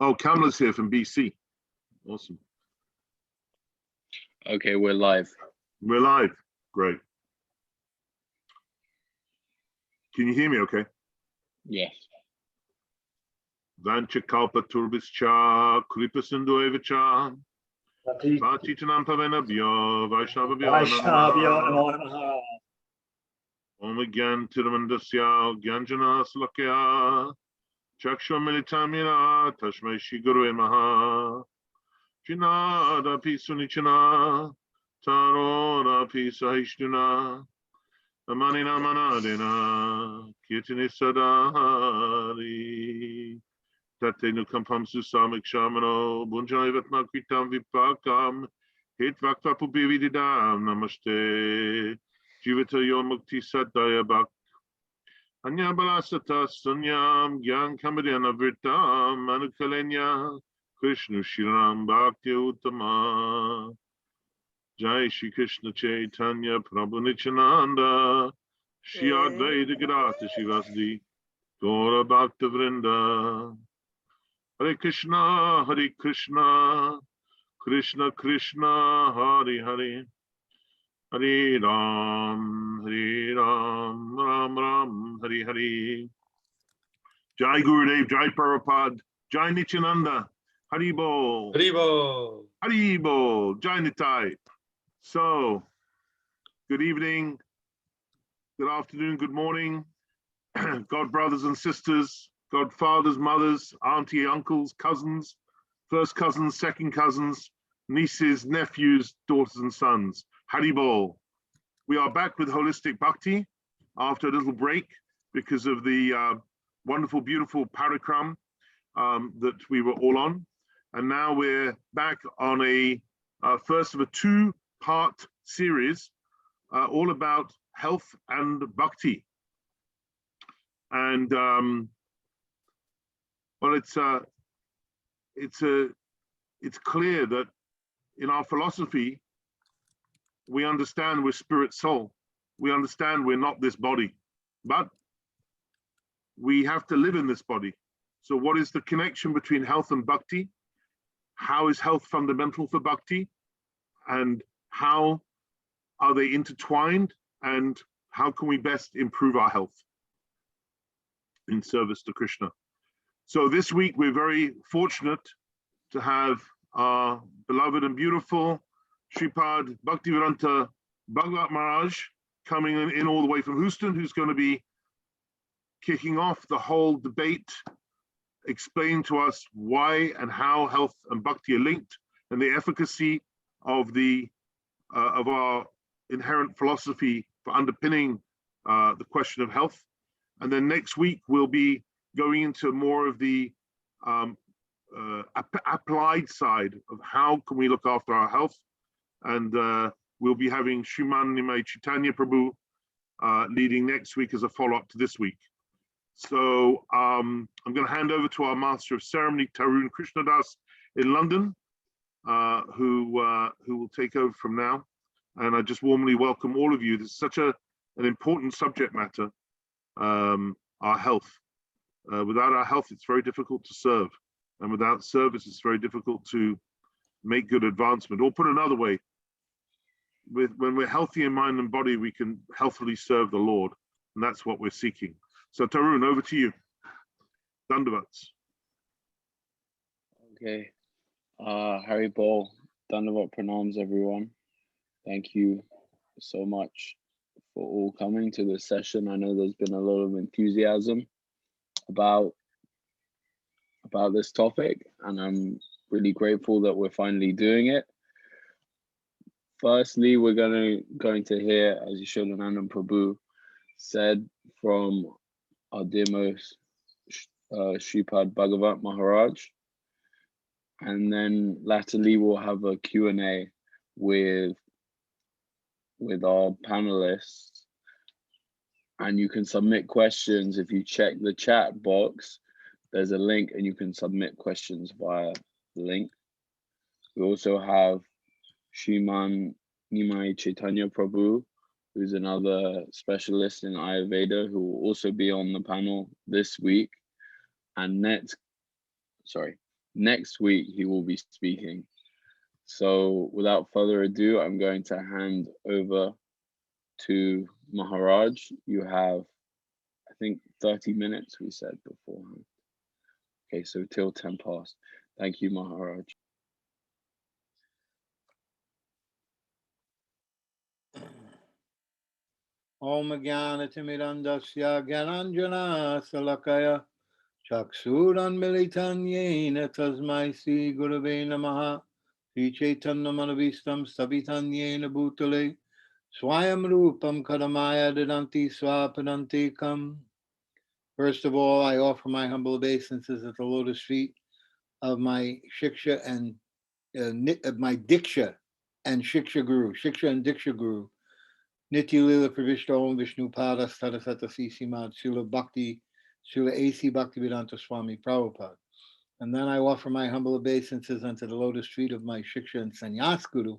Oh, Kamala's here from BC. Awesome. Okay, we're live. We're live. Great. Can you hear me okay? Yes. Vanchakalpa turbischa, kripasindoevacha, Sachitanam pavenabhyo, Vaishnavabhyo namaha. Om Gyan Tiramandasya, Gyanjana Slakya, Chakshomilitamina, Tashmai Shiguru Maha, Chinada Pisunichana, Tarora Pisahishtuna, Amanina Manadina, Kirtini Sadari, Tate Nukampam Susamik Shamano, Bunjai Vatma Kritam Vipakam, Hit Vakta Pupivididam, Namaste, Jivata Yomukti Sataya Bak. Anya Balasata Sunyam Gyan Kamadhyana Vritam Anukalenya Krishna Shiram Bhakti Uttama Jai Shri Krishna Chaitanya Prabhu Nityananda Shri Advaita Gadata Shivasdi Gaura Bhakta Vrinda Hare Krishna Krishna Krishna Hare Hare Hare Ram, Ram Ram, Hare Hare. Jai Gurudev, Jai Prabhupada, Jai Nityananda, Haribol. Haribol. Haribol, Jai Nitai. So, good evening, good afternoon, good morning, God brothers and sisters, God fathers, mothers, auntie, uncles, cousins, first cousins, second cousins, nieces, nephews, daughters and sons. Haribol. We are back with Holistic Bhakti after a little break because of the wonderful, beautiful parikram that we were all on. And now we're back on a first of a two-part series all about health and bhakti. And well, it's clear that in our philosophy, we understand we're spirit soul. We understand we're not this body, but we have to live in this body. So what is the connection between health and bhakti? How is health fundamental for bhakti? And how are they intertwined? And how can we best improve our health in service to Krishna? So this week, we're very fortunate to have our beloved and beautiful Sripad Bhaktivedanta Bhagavat Maharaj coming in all the way from Houston, who's going to be kicking off the whole debate, explain to us why and how health and bhakti are linked, and the efficacy of of our inherent philosophy for underpinning the question of health. And then next week we'll be going into more of the applied side of how can we look after our health. And we'll be having Shriman Nimai Chaitanya Prabhu leading next week as a follow-up to this week. So I'm going to hand over to our Master of Ceremony, Tarun Krishnadas in London, who will take over from now. And I just warmly welcome all of you. This is such an important subject matter, our health. Without our health, it's very difficult to serve. And without service, it's very difficult to make good advancement. Or put another way, when we're healthy in mind and body, we can healthily serve the Lord. And that's what we're seeking. So Tarun, over to you. Dandavats. Okay. Haribol, Dandavat Pranams, everyone. Thank you so much for all coming to this session. I know there's been a lot of enthusiasm about this topic, and I'm really grateful that we're finally doing it. Firstly, we're going to hear, as Yashodananda Prabhu said, from our dear most Sripad Bhagavat Maharaj. And then latterly, we'll have a Q&A with our panelists. And you can submit questions. If you check the chat box, there's a link and you can submit questions via the link. We also have Shriman Nimai Chaitanya Prabhu, who's another specialist in Ayurveda, who will also be on the panel this week. And Next week, he will be speaking. So without further ado, I'm going to hand over to Maharaj. You have, I think, 30 minutes, we said beforehand. Okay, so till 10 past. Thank you, Maharaj. Om Jnanatimidandasya Gyananjana Salakaya Chaksuran Militan Yena Tasmai Sri Gurave Namaha Sri Chaitanya Manavistam Savitan Yena Bhutale Swayam Rupam Kadamaya Dadanti Swapadantikam. First of all, I offer my humble obeisances at the lotus feet of my Shiksha and of my Diksha and Shiksha Guru, Shiksha and Diksha Guru, Nitya Lila Pravishta Om Vishnu Pada Sadasata Sisimad Srila Bhakti, Srila A.C. Bhaktivedanta Swami Prabhupada. And then I offer my humble obeisances unto the lotus feet of my Shiksha and Sannyas Guru,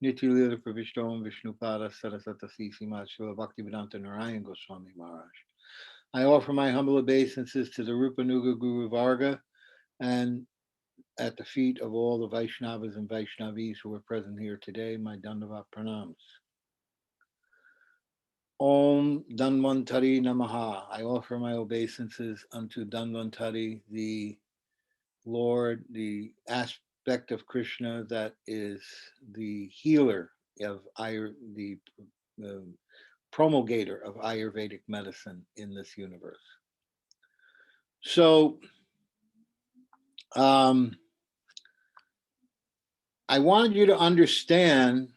Nitya Lila Pravishta Om Vishnu Pada Sadasata Sisimad Srila Bhaktivedanta Narayan Goswami Maharaj. I offer my humble obeisances to the Rupanuga Guru Varga and at the feet of all the Vaishnavas and Vaishnavis who are present here today, my Dandavat Pranams. Om Dhanvantari Namaha. I offer my obeisances unto Dhanvantari, the Lord, the aspect of Krishna that is the healer of the promulgator of Ayurvedic medicine in this universe. So, I want you to understand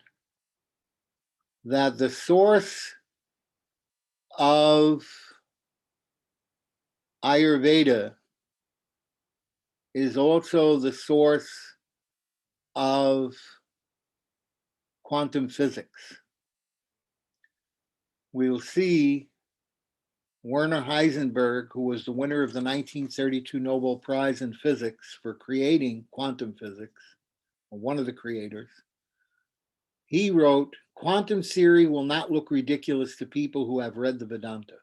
that the source of Ayurveda is also the source of quantum physics. We'll see Werner Heisenberg, who was the winner of the 1932 Nobel Prize in Physics for creating quantum physics, or one of the creators, he wrote, "Quantum theory will not look ridiculous to people who have read the Vedanta."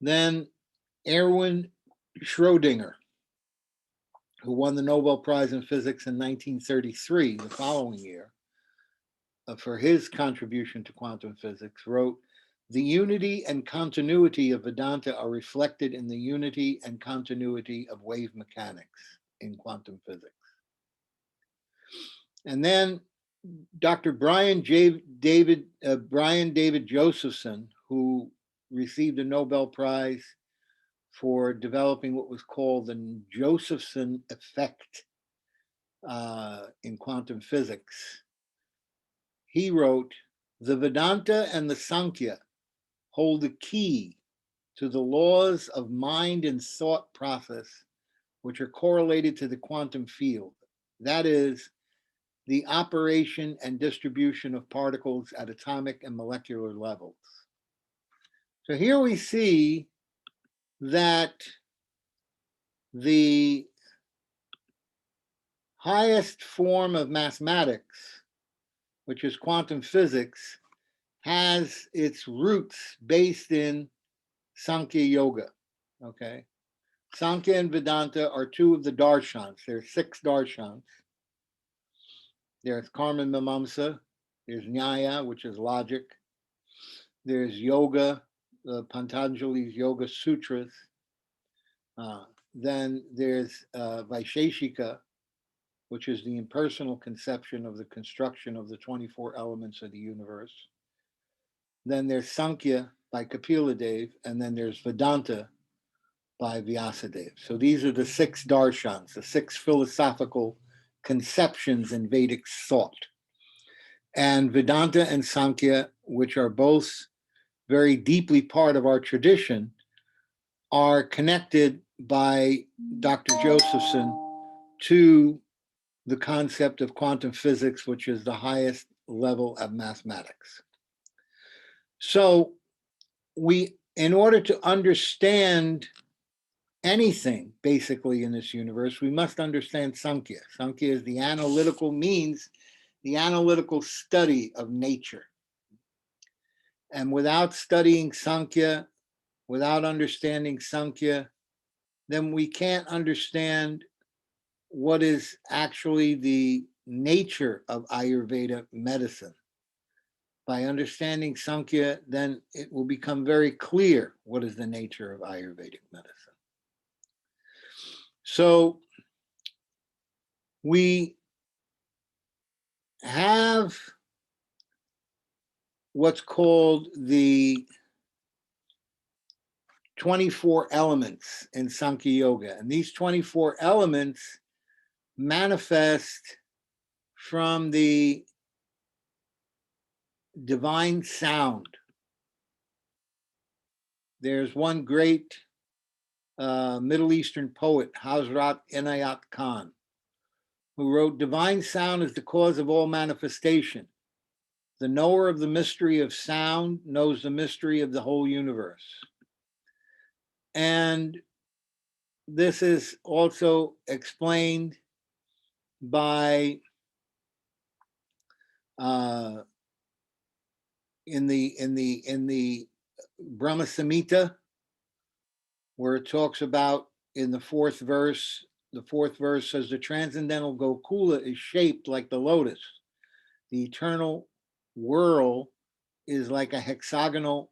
Then Erwin Schrödinger, who won the Nobel Prize in Physics in 1933, the following year, for his contribution to quantum physics, wrote, "The unity and continuity of Vedanta are reflected in the unity and continuity of wave mechanics in quantum physics." And then Dr. Brian David Josephson, who received a Nobel Prize for developing what was called the Josephson effect in quantum physics. He wrote, "The Vedanta and the Sankhya hold the key to the laws of mind and thought process, which are correlated to the quantum field. That is, the operation and distribution of particles at atomic and molecular levels." So here we see that the highest form of mathematics, which is quantum physics, has its roots based in Sankhya Yoga. Okay, Sankhya and Vedanta are two of the darshans. There's 6 darshans. There's Karma Mimamsa, there's Nyaya, which is logic. There's Yoga, Patanjali's Yoga Sutras. Then there's Vaisheshika, which is the impersonal conception of the construction of the 24 elements of the universe. Then there's Sankhya by Kapila Dev, and then there's Vedanta by Vyasadeva. So these are the 6 darshans, the 6 philosophical conceptions in Vedic thought. And Vedanta and Sankhya, which are both very deeply part of our tradition, are connected by Dr. Josephson to the concept of quantum physics, which is the highest level of mathematics. So in order to understand anything basically in this universe, we must understand Sankhya. Sankhya is the analytical study of nature. And without studying Sankhya, without understanding Sankhya, then we can't understand what is actually the nature of Ayurveda medicine. By understanding Sankhya, then it will become very clear what is the nature of Ayurvedic medicine. So we have what's called the 24 elements in Sankhya Yoga. And these 24 elements manifest from the divine sound. There's one great Middle Eastern poet, Hazrat Inayat Khan, who wrote, "Divine sound is the cause of all manifestation. The knower of the mystery of sound knows the mystery of the whole universe." And this is also explained by in the Brahma Samhita, where it talks about in the fourth verse says the transcendental Gokula is shaped like the lotus. The eternal world is like a hexagonal.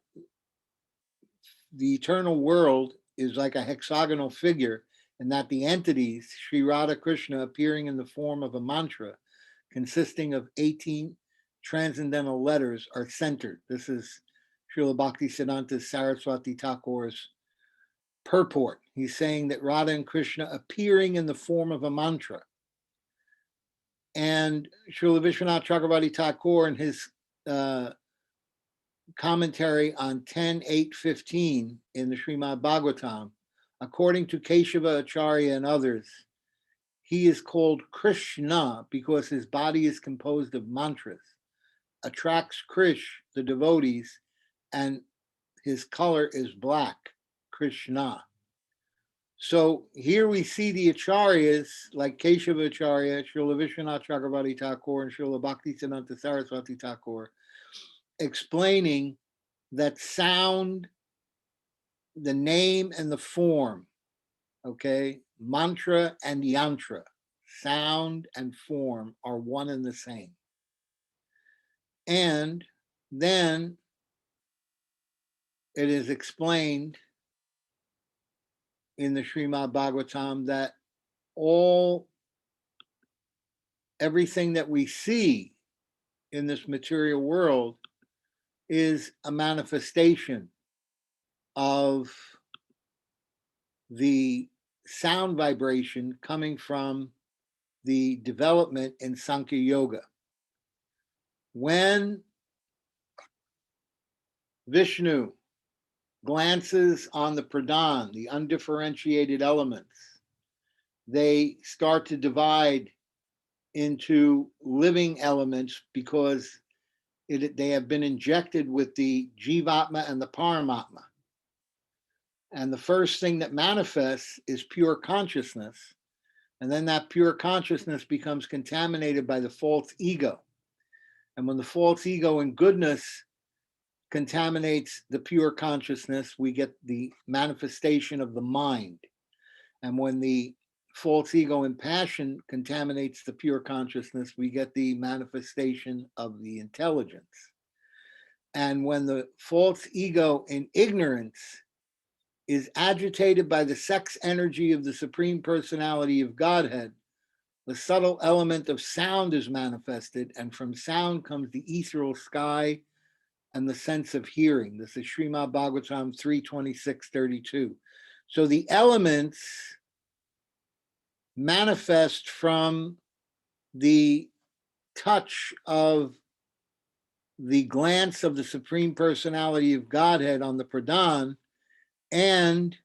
The eternal world is like a hexagonal figure, and that the entities, Sri Radha Krishna, appearing in the form of a mantra consisting of 18 transcendental letters, are centered. This is Srila Bhaktisiddhanta Saraswati Thakur's purport. He's saying that Radha and Krishna appearing in the form of a mantra. And Srila Vishwanath Chakravarti Thakur, in his commentary on 10.8.15 in the Srimad Bhagavatam, according to Keshava Acharya and others, he is called Krishna because his body is composed of mantras, attracts Krish, the devotees, and his color is black, Krishna. So here we see the Acharyas, like Keshava Acharya, Srila Vishwanath Chakravarti Thakur, and Srila Bhaktisiddhanta Saraswati Thakur, explaining that sound, the name and the form, okay, mantra and yantra, sound and form are one and the same. And then it is explained in the Srimad Bhagavatam that everything that we see in this material world is a manifestation of the sound vibration coming from the development in Sankhya Yoga. When Vishnu glances on the pradhan, the undifferentiated elements, they start to divide into living elements because they have been injected with the Jivatma and the Paramatma. And the first thing that manifests is pure consciousness. And then that pure consciousness becomes contaminated by the false ego. And when the false ego in goodness contaminates the pure consciousness, we get the manifestation of the mind. And when the false ego in passion contaminates the pure consciousness, we get the manifestation of the intelligence. And when the false ego in ignorance is agitated by the sex energy of the Supreme Personality of Godhead, the subtle element of sound is manifested, and from sound comes the ethereal sky and the sense of hearing. This is Srimad Bhagavatam 3:26-32. So the elements manifest from the touch of the glance of the Supreme Personality of Godhead on the pradhan, and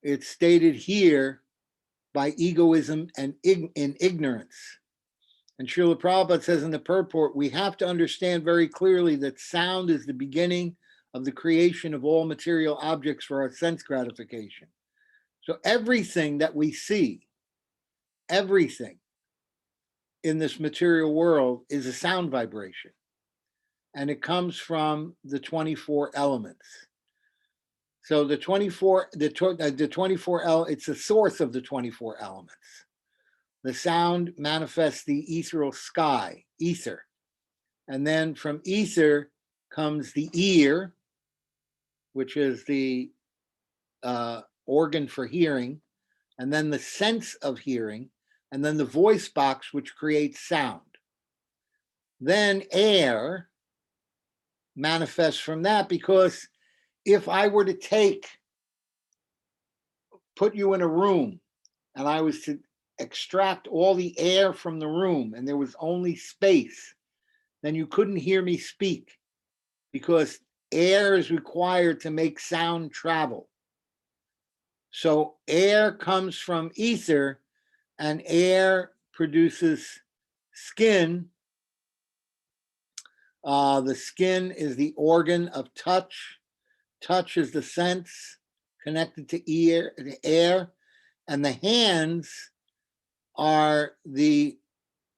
it's stated here by egoism and in ignorance. And Srila Prabhupada says in the purport, we have to understand very clearly that sound is the beginning of the creation of all material objects for our sense gratification. So everything that we see, everything in this material world is a sound vibration. And it comes from the 24 elements. So the 24, it's the source of the 24 elements. The sound manifests the ethereal sky, ether. And then from ether comes the ear, which is the organ for hearing, and then the sense of hearing, and then the voice box, which creates sound. Then air manifests from that, because if I were to put you in a room and I was to extract all the air from the room and there was only space, then you couldn't hear me speak, because air is required to make sound travel. So air comes from ether, and air produces skin. The skin is the organ of touch. Touch is the sense connected to the air, and the hands are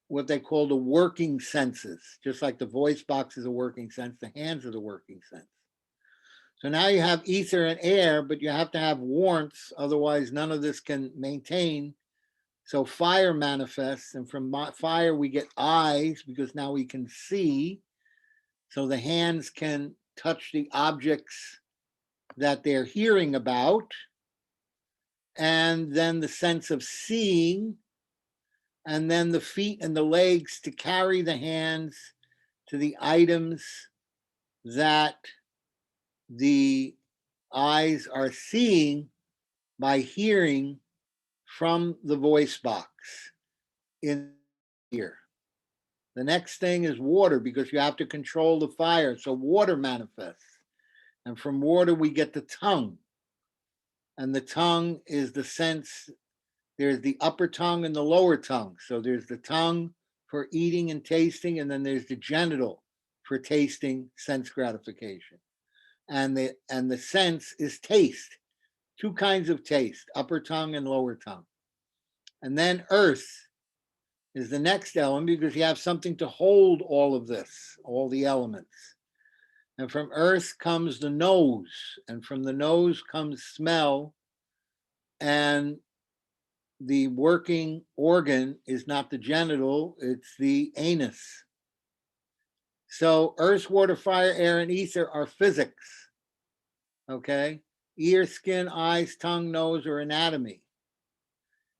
what they call the working senses. Just like the voice box is a working sense, the hands are the working sense. So now you have ether and air, but you have to have warmth, otherwise none of this can maintain. So fire manifests, and from fire we get eyes, because now we can see. So the hands can touch the objects that they're hearing about. And then the sense of seeing, and then the feet and the legs to carry the hands to the items that the eyes are seeing by hearing from the voice box in here. The next thing is water, because you have to control the fire. So water manifests. And from water, we get the tongue. And the tongue is the sense. There's the upper tongue and the lower tongue. So there's the tongue for eating and tasting, and then there's the genital for tasting, sense gratification. And the sense is taste. Two kinds of taste, upper tongue and lower tongue. And then earth is the next element, because you have something to hold all of this, all the elements. And from earth comes the nose, and from the nose comes smell, and the working organ is not the genital, it's the anus. So earth, water, fire, air, and ether are physics. Okay? Ear, skin, eyes, tongue, nose are anatomy.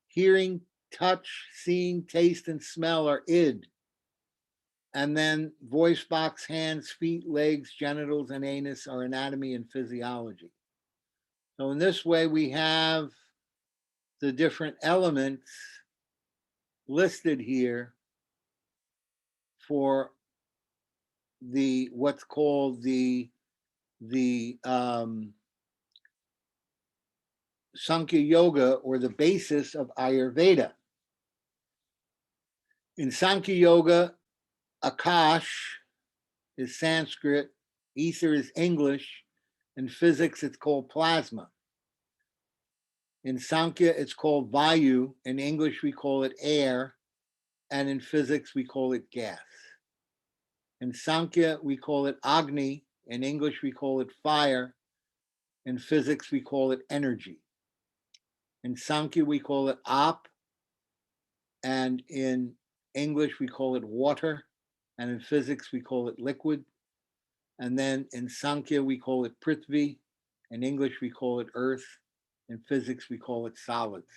Hearing, touch, seeing, taste, and smell are id. And then voice box, hands, feet, legs, genitals, and anus are anatomy and physiology. So in this way, we have the different elements listed here for what's called the Sankhya Yoga, or the basis of Ayurveda. In Sankhya Yoga, Akash is Sanskrit, ether is English, in physics it's called plasma. In Sankhya it's called Vayu, in English we call it air, and in physics we call it gas. In Sankhya we call it Agni, in English we call it fire, in physics we call it energy. In Sankhya we call it Ap, and in English we call it water, and in physics we call it liquid. And then in Sankhya we call it Prithvi, in English we call it earth, in physics we call it solids.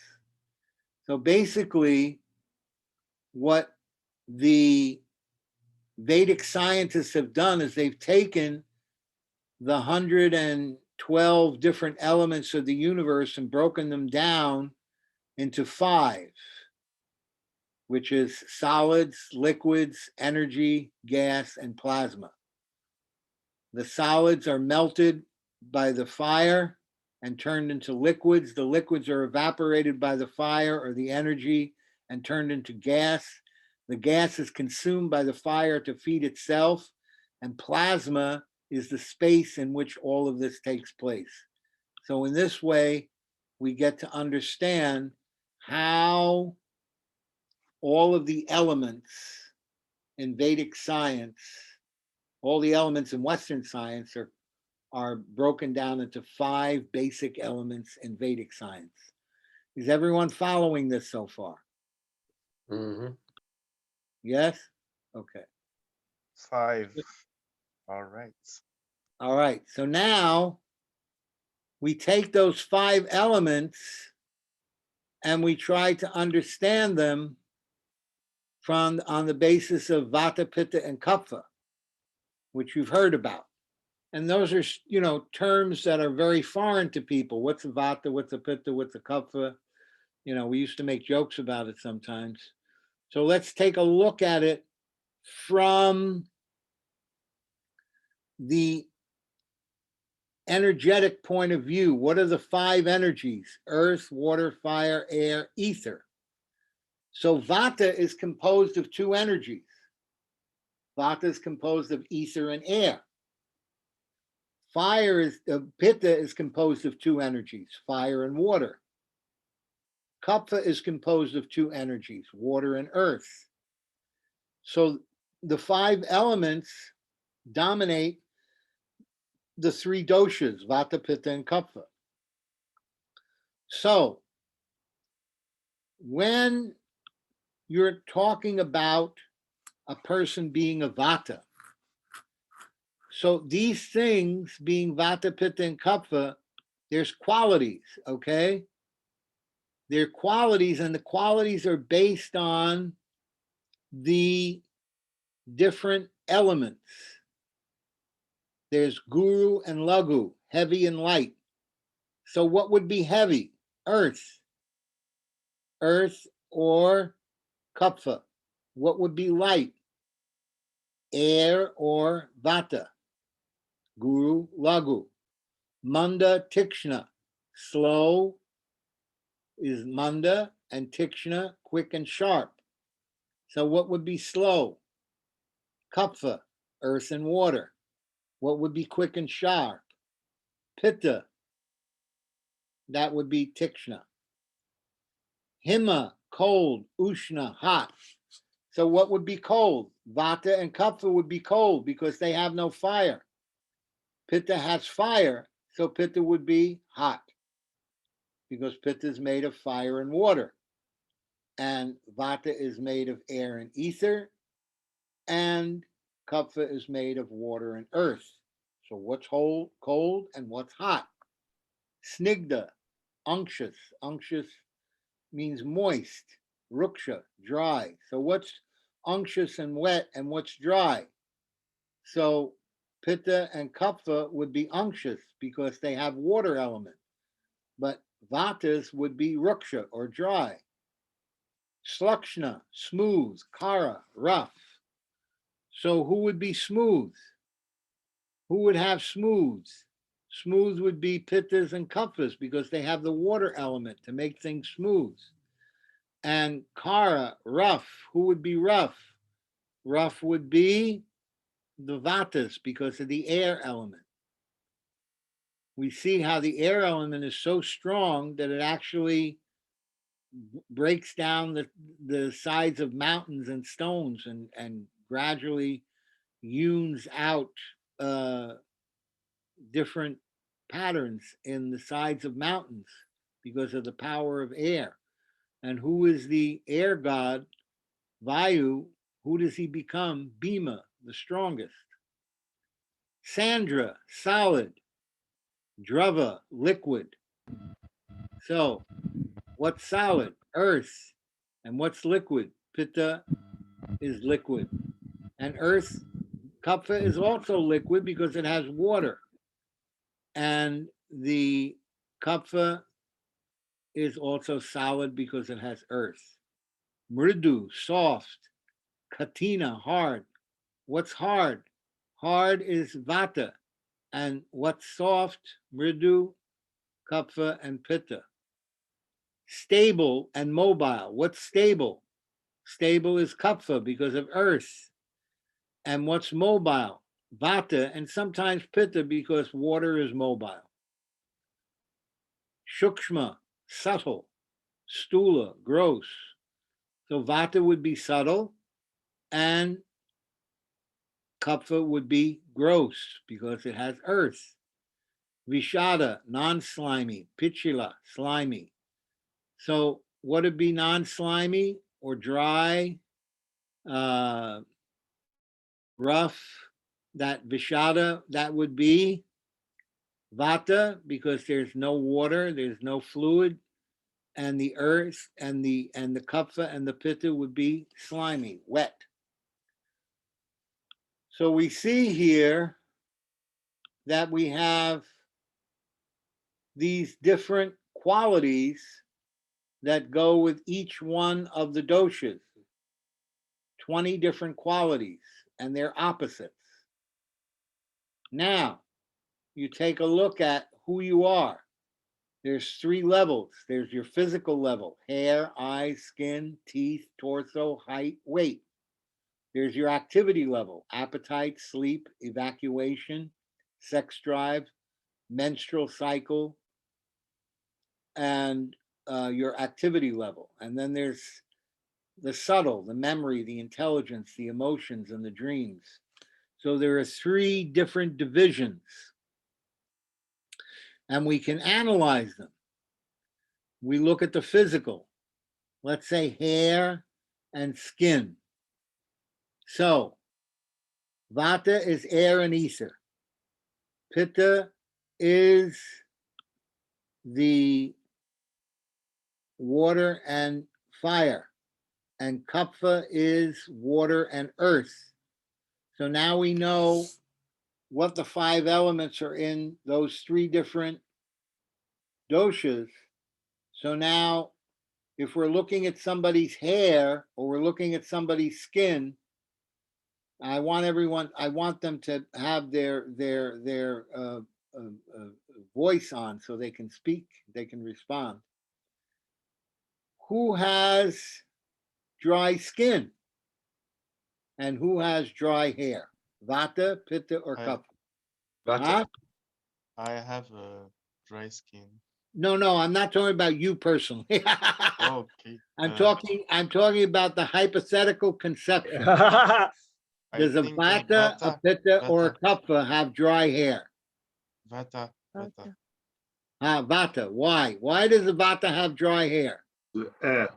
So basically what the Vedic scientists have done is they've taken the 112 different elements of the universe and broken them down into 5, which is solids, liquids, energy, gas, and plasma. The solids are melted by the fire and turned into liquids. The liquids are evaporated by the fire or the energy and turned into gas. The gas is consumed by the fire to feed itself, and plasma is the space in which all of this takes place. So in this way, we get to understand how all of the elements in Vedic science, all the elements in Western science are are broken down into 5 basic elements in Vedic science. Is everyone following this so far? Mm-hmm. Yes? Okay. 5. All right. All right. So now we take those 5 elements and we try to understand them on the basis of Vata, Pitta, and Kapha, which you've heard about. And those are, terms that are very foreign to people. What's a Vata? What's a Pitta? What's a Kapha? We used to make jokes about it sometimes. So let's take a look at it from the energetic point of view. What are the 5 energies? Earth, water, fire, air, ether. So Vata is composed of 2 energies. Vata is composed of ether and air. Pitta is composed of 2 energies, fire and water. Kapha is composed of 2 energies, water and earth. So the 5 elements dominate the 3 doshas, Vata, Pitta, and Kapha. So when you're talking about a person being a Vata, so these things being Vata, Pitta, and Kapha, there's qualities, okay? They're qualities, and the qualities are based on the different elements. There's guru and lagu, heavy and light. So what would be heavy? Earth or kapha. What would be light? Air or vata, guru, lagu. Manda, tikshna, slow is manda, and tikshna, quick and sharp. So what would be slow? Kapha, earth and water. What would be quick and sharp? Pitta, that would be tikshna. Hima, cold. Ushna, hot. So what would be cold? Vata and kapha would be cold because they have no fire. Pitta has fire, so pitta would be hot because pitta is made of fire and water. And vata is made of air and ether, and kapha is made of water and earth. So what's cold and what's hot? Snigdha, unctuous. Unctuous means moist. Ruksha, dry. So what's unctuous and wet and what's dry? So pitta and kapha would be unctuous because they have water element. But vatas would be ruksha or dry. Slakshna, smooth. Kara, rough. So who would be smooth? Who would have smooth? Smooth would be pittas and kaphas because they have the water element to make things smooth. And kara, rough. Who would be rough? Rough would be the vatas because of the air element. We see how the air element is so strong that it actually breaks down the sides of mountains and stones and gradually hews out different patterns in the sides of mountains because of the power of air. And who is the air god? Vayu. Who does he become? Bhima, the strongest. Sandra, solid. Drava, liquid. So what's solid? Earth. And what's liquid? Pitta is liquid. And earth, kapha, is also liquid because it has water. And the kapha is also solid because it has earth. Mridu, soft. Katina, hard. What's hard? Hard is vata. And what's soft? Mridu, kapha, and pitta. Stable and mobile. What's stable? Stable is kapha because of earth. And what's mobile? Vata and sometimes pitta because water is mobile. Shukshma, subtle. Stula, gross. So vata would be subtle and kapha would be gross because it has earth. Vishada, non-slimy. Pichila, slimy. So what would be non-slimy or dry, rough? That Vishada, that would be Vata, because there's no water, there's no fluid, and the earth and the Kapha and the Pitta would be slimy, wet. So we see here that we have these different qualities that go with each one of the doshas, 20 different qualities, and they're opposites. Now, you take a look at who you are. There's 3 levels. There's your physical level: hair, eyes, skin, teeth, torso, height, weight. There's your activity level: appetite, sleep, evacuation, sex drive, menstrual cycle, and your activity level. And then there's the subtle, the memory, the intelligence, the emotions, and the dreams. So there are 3 different divisions, and we can analyze them. We look at the physical, let's say hair and skin. So Vata is air and ether. Pitta is the water and fire. And Kapha is water and earth. So now we know what the 5 elements are in those 3 different doshas. So now, if we're looking at somebody's hair or we're looking at somebody's skin, I want them to have their voice on so they can speak, they can respond. Who has dry skin? And who has dry hair? Vata, Pitta, or Kapha? Huh? I have a dry skin. No, I'm not talking about you personally. Okay. I'm talking about the hypothetical conception. Does a Vata, a Pitta, or a Kapha have dry hair? Vata. Vata. Why? Why does a Vata have dry hair? The air.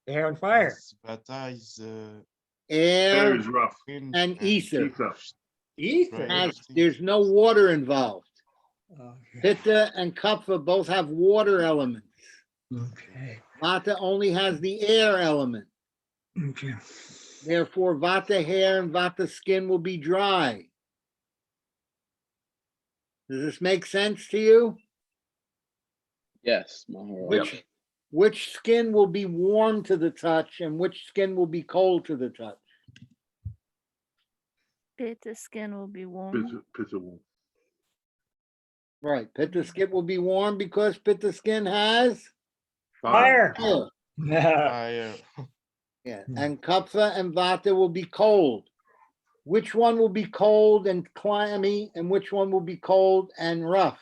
Air and fire. Vata is Air is rough. wind and ether. Ether. There's no water involved. Okay. Pitta and Kapha both have water elements. Okay. Vata only has the air element. Okay. Therefore, Vata hair and Vata skin will be dry. Does this make sense to you? Yes, Maharaj. Which skin will be warm to the touch and which skin will be cold to the touch? Pitta skin will be warm. Pitta warm. Right. Pitta skin will be warm because Pitta skin has Fire. fire. fire. Yeah. And Kapha and Vata will be cold. Which one will be cold and clammy and which one will be cold and rough?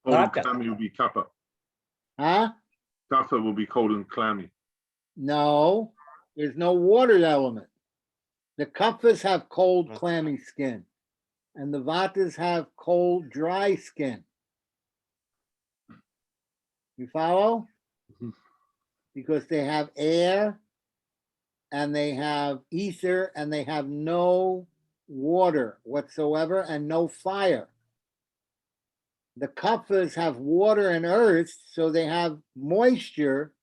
Cold and Vata. clammy will be Kapha. Huh? Kapha will be cold and clammy. No, there's no water element. The Kaphas have cold, clammy skin, and the Vatas have cold, dry skin. You follow? Mhm. Because they have air and they have ether and they have no water whatsoever and no fire. The Kaphas have water and earth, so they have moisture,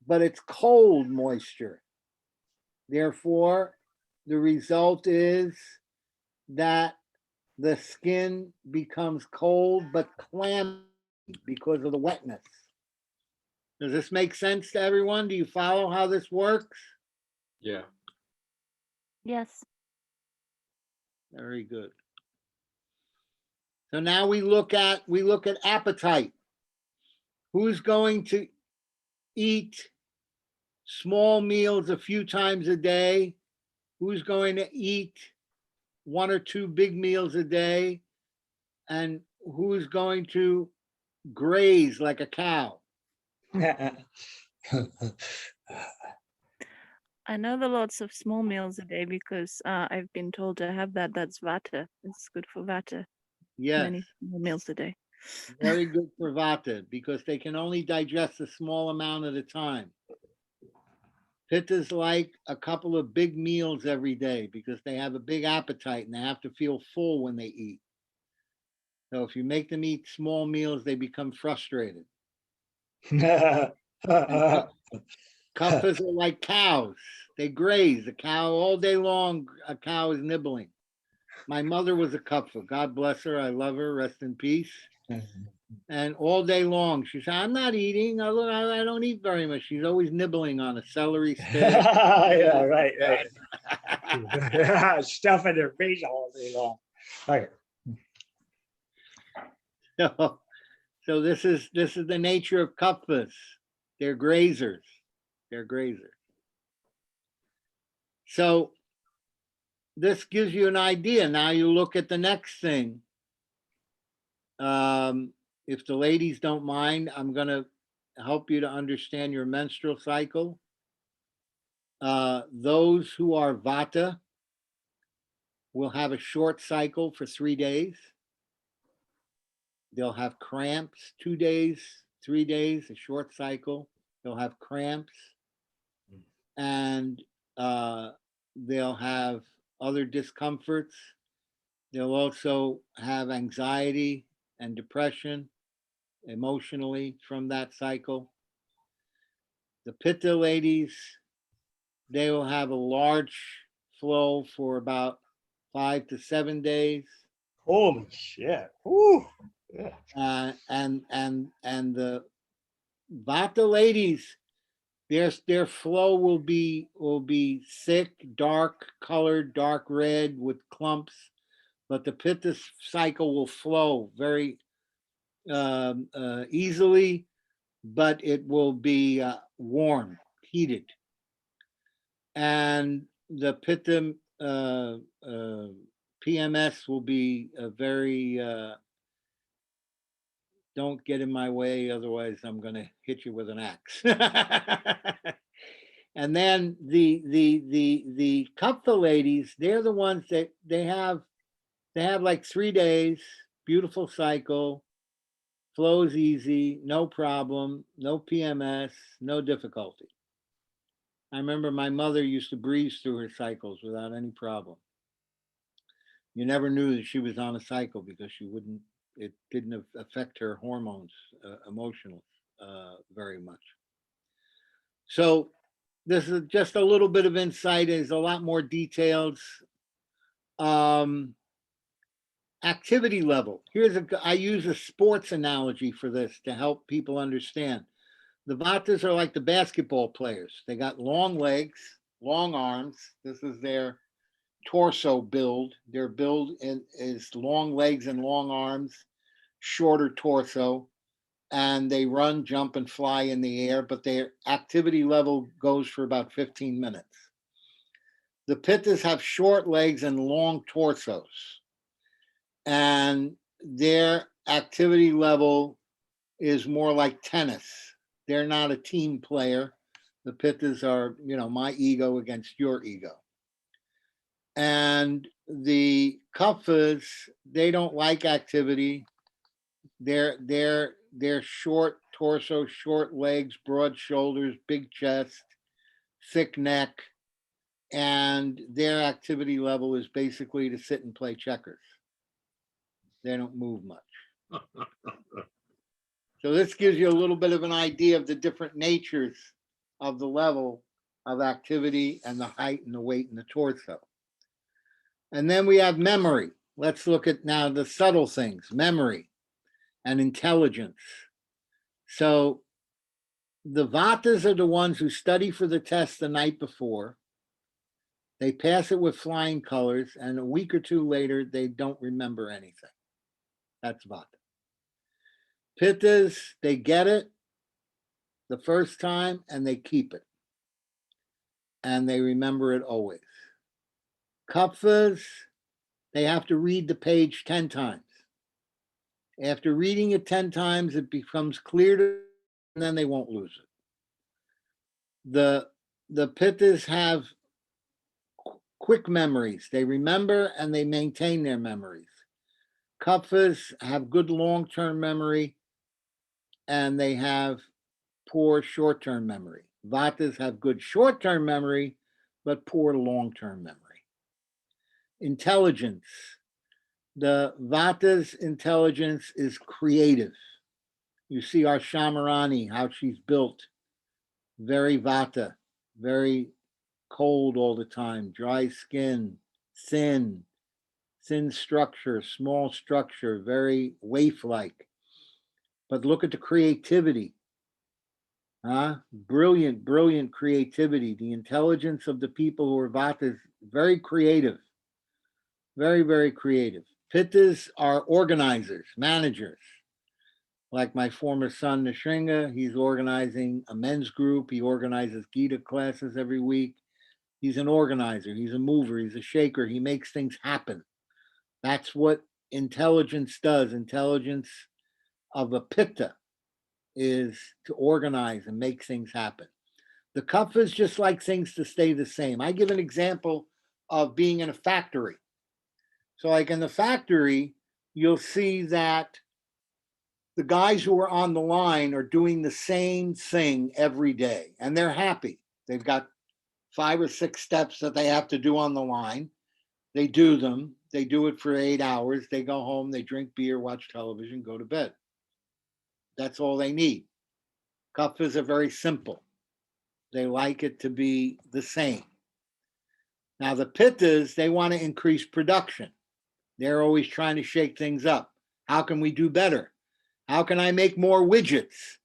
but it's cold moisture. Therefore, the result is that the skin becomes cold but clammy because of the wetness. Does this make sense to everyone? Do you follow how this works? Yeah. Yes. Very good. So now we look at appetite. Who's going to eat small meals a few times a day? Who's going to eat 1 or 2 big meals a day? And who's going to graze like a cow? I know the lots of small meals a day because I've been told to have that. That's vata. It's good for vata. Yes, Many small meals a day. very good for vata because they can only digest a small amount at a time. Pittas like a couple of big meals every day because they have a big appetite and they have to feel full when they eat. So if you make them eat small meals, they become frustrated. And Kappas are like cows. They graze. A cow all day long, a cow is nibbling. My mother was a kappa. God bless her. I love her. Rest in peace. And all day long, she said, I'm not eating. I don't eat very much. She's always nibbling on a celery stick. Yeah, right, right. Stuff in their face all day long. Right. So this is the nature of kappas. They're grazers. They're grazers. So this gives you an idea. Now you look at the next thing. If the ladies don't mind, I'm going to help you to understand your menstrual cycle. Those who are vata will have a short cycle for 3 days. They'll have cramps 2 days, 3 days, a short cycle. They'll have cramps and they'll have other discomforts. They'll also have anxiety and depression emotionally from that cycle. The pitta ladies, they will have a large flow for about 5 to 7 days. Holy shit. Woo. Yeah. And the vata ladies, their flow will be thick, dark colored, dark red with clumps, but the pitta cycle will flow very easily, but it will be warm, heated. And the pitta PMS will be very, don't get in my way, otherwise I'm going to hit you with an axe. And then the kapha ladies, they're the ones that they have like 3 days, beautiful cycle, flows easy, no problem, no PMS, no difficulty. I remember my mother used to breeze through her cycles without any problem. You never knew that she was on a cycle because it didn't affect her hormones, emotional, very much. So this is just a little bit of insight. There's a lot more details. Activity level. I use a sports analogy for this to help people understand. The vatas are like the basketball players. They got long legs, long arms. This is their torso build. Their build is long legs and long arms, shorter torso, and they run, jump, and fly in the air, but their activity level goes for about 15 minutes. The pittas have short legs and long torsos, and their activity level is more like tennis. They're not a team player. The pittas are, my ego against your ego. And the kaphas, they don't like activity. They're short torso, short legs, broad shoulders, big chest, thick neck, and their activity level is basically to sit and play checkers. They don't move much. So this gives you a little bit of an idea of the different natures of the level of activity and the height and the weight and the torso. And then we have memory. Let's look at now the subtle things, memory and intelligence. So the vatas are the ones who study for the test the night before. They pass it with flying colors, and a week or two later, they don't remember anything. That's vata. Pittas, they get it the first time and they keep it. And they remember it always. Kapphas, they have to read the page 10 times. After reading it 10 times, it becomes clear to them, and then they won't lose it. the Pittas have quick memories. They remember and they maintain their memories. Kapphas have good long-term memory and they have poor short-term memory. Vatas have good short-term memory, but poor long-term memory. Intelligence. The Vata's intelligence is creative. You see our Shamarani, how she's built. Very Vata, very cold all the time, dry skin, thin structure, small structure, very waif-like. But look at the creativity. Brilliant, brilliant creativity. The intelligence of the people who are Vata is very creative. Very, very creative. Pittas are organizers, managers. Like my former son, Nishringa, he's organizing a men's group. He organizes Gita classes every week. He's an organizer. He's a mover. He's a shaker. He makes things happen. That's what intelligence does. Intelligence of a Pitta is to organize and make things happen. The Kapphas just like things to stay the same. I give an example of being in a factory. So like in the factory, you'll see that the guys who are on the line are doing the same thing every day and they're happy. They've got 5 or 6 steps that they have to do on the line. They do them. They do it for 8 hours. They go home, they drink beer, watch television, go to bed. That's all they need. Kapphas are very simple. They like it to be the same. Now the Pittas, they want to increase production. They're always trying to shake things up. How can we do better? How can I make more widgets?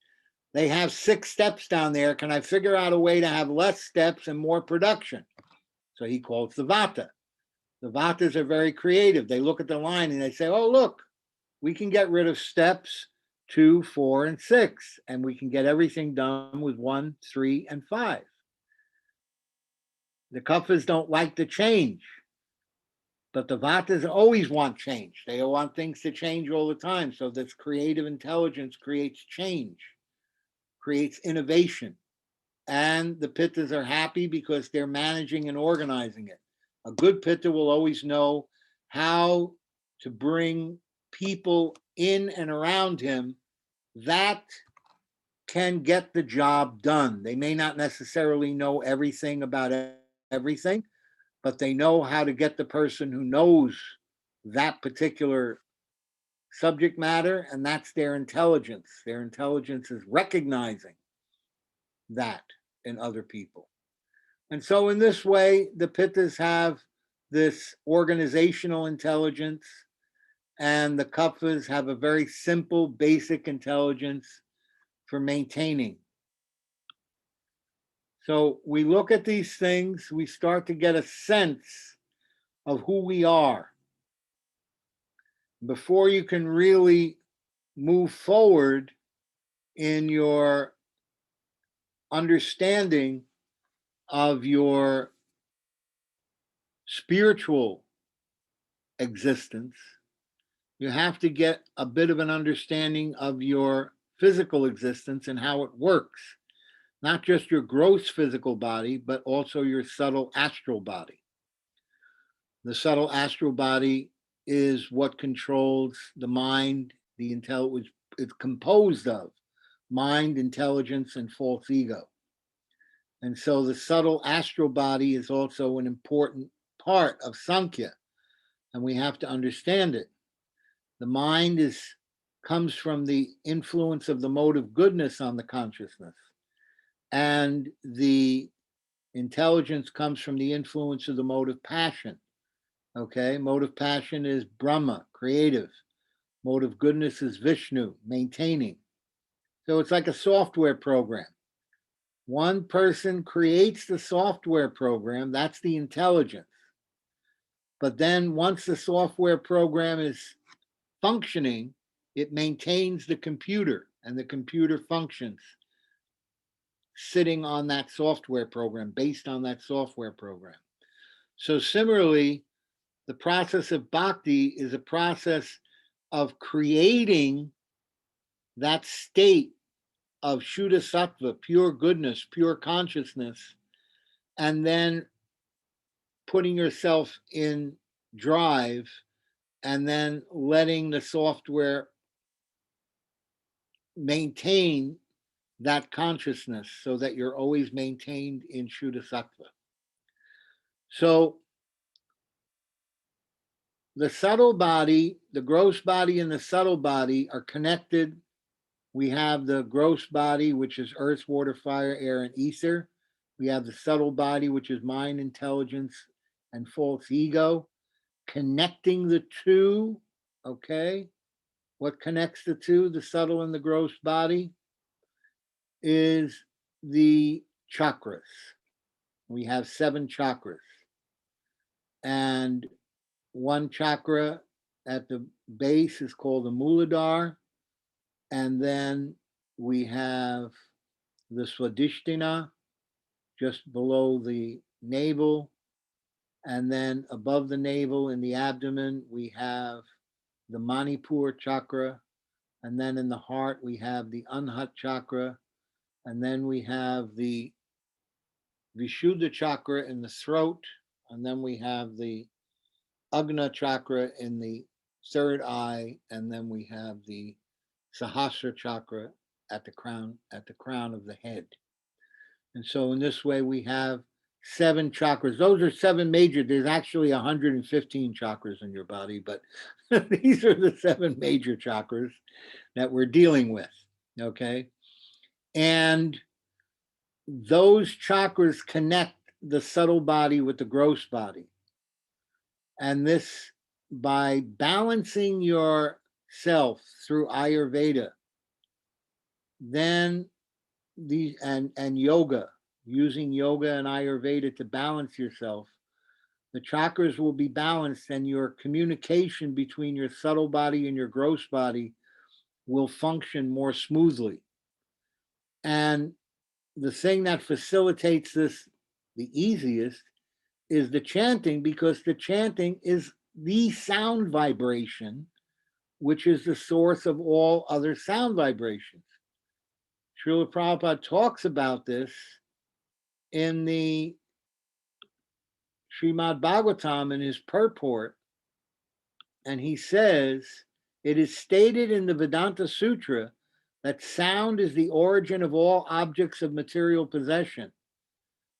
They have 6 steps down there. Can I figure out a way to have less steps and more production? So he calls the Vata. The Vatas are very creative. They look at the line and they say, oh, look, we can get rid of steps 2, 4, and 6, and we can get everything done with 1, 3, and 5. The Kapphas don't like to change, but the Vatas always want change. They want things to change all the time. So this creative intelligence creates change, creates innovation. And the Pittas are happy because they're managing and organizing it. A good Pitta will always know how to bring people in and around him that can get the job done. They may not necessarily know everything about everything, but they know how to get the person who knows that particular subject matter, and that's their intelligence. Their intelligence is recognizing that in other people. And so in this way, the Pittas have this organizational intelligence, and the Kapphas have a very simple, basic intelligence for maintaining. So we look at these things, we start to get a sense of who we are. Before you can really move forward in your understanding of your spiritual existence, you have to get a bit of an understanding of your physical existence and how it works. Not just your gross physical body, but also your subtle astral body. The subtle astral body is what controls the mind, it's composed of mind, intelligence, and false ego. And so the subtle astral body is also an important part of Sankhya, and we have to understand it. The mind comes from the influence of the mode of goodness on the consciousness, and the intelligence comes from the influence of the mode of passion. Okay, mode of passion is Brahma, creative. Mode of goodness is Vishnu, maintaining. So it's like a software program. One person creates the software program, that's the intelligence. But then once the software program is functioning, it maintains the computer, and the computer functions sitting on that software program, based on that software program. So similarly, the process of bhakti is a process of creating that state of Shuddha Sattva, pure goodness, pure consciousness, and then putting yourself in drive, and then letting the software maintain that consciousness so that you're always maintained in Shuddha Sattva. So the subtle body, the gross body and the subtle body are connected. We have the gross body, which is earth, water, fire, air, and ether. We have the subtle body, which is mind, intelligence, and false ego. Connecting the two, okay? What connects the two, the subtle and the gross body, is the chakras. We have 7 chakras. And one chakra at the base is called the Muladhara. And then we have the Swadhisthana just below the navel. And then above the navel in the abdomen, we have the Manipur chakra. And then in the heart, we have the Anhat chakra. And then we have the Vishuddha chakra in the throat. And then we have the Agna chakra in the third eye. And then we have the Sahasra chakra at the crown of the head. And so in this way, we have 7 chakras. Those are 7 major. There's actually 115 chakras in your body, but these are the 7 major chakras that we're dealing with, okay? And those chakras connect the subtle body with the gross body. And this, by balancing yourself through Ayurveda, then these and yoga, using yoga and Ayurveda to balance yourself, the chakras will be balanced, and your communication between your subtle body and your gross body will function more smoothly. And the thing that facilitates this the easiest is the chanting, because the chanting is the sound vibration, which is the source of all other sound vibrations. Srila Prabhupada talks about this in the Srimad Bhagavatam in his purport, and he says, it is stated in the Vedanta Sutra that sound is the origin of all objects of material possession,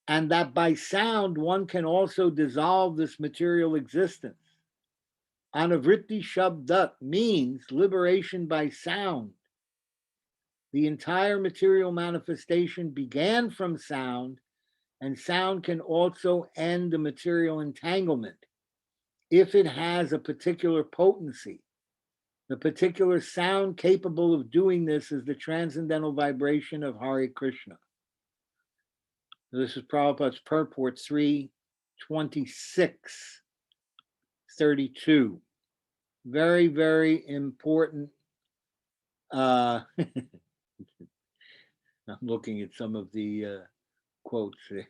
and that by sound one can also dissolve this material existence. Anavritti Shabdat means liberation by sound. The entire material manifestation began from sound, and sound can also end the material entanglement if it has a particular potency. The particular sound capable of doing this is the transcendental vibration of Hare Krishna. This is Prabhupada's purport 326:32. Very, very important. I'm looking at some of the quotes there.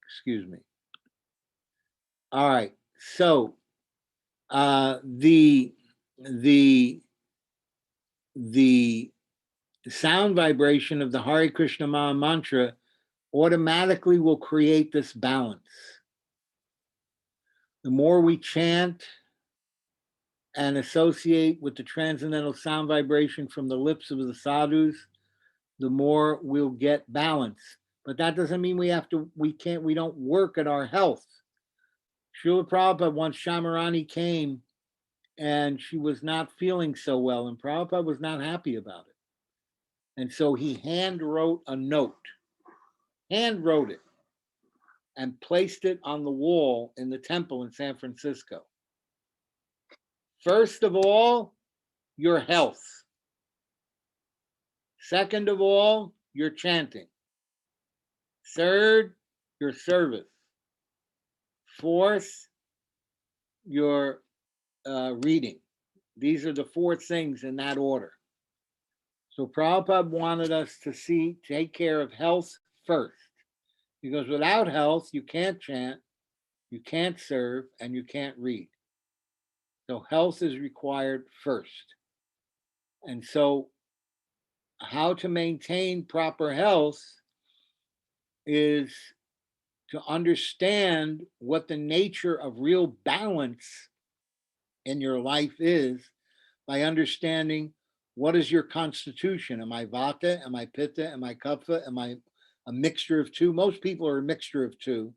Excuse me. All right. So the sound vibration of the Hare Krishna Maha Mantra automatically will create this balance. The more we chant and associate with the transcendental sound vibration from the lips of the sadhus, the more we'll get balance. But that doesn't mean we don't work at our health. Srila Prabhupada, once Shamarani came and she was not feeling so well, and Prabhupada was not happy about it. And so he hand wrote a note, and placed it on the wall in the temple in San Francisco. First of all, your health. Second of all, your chanting. Third, your service. Fourth, your reading. These are the 4 things in that order. So Prabhupada wanted us to take care of health first, because without health, you can't chant, you can't serve, and you can't read. So health is required first. And so how to maintain proper health is to understand what the nature of real balance in your life is by understanding what is your constitution. Am I Vata? Am I Pitta? Am I Kapha? Am I a mixture of two? Most people are a mixture of two.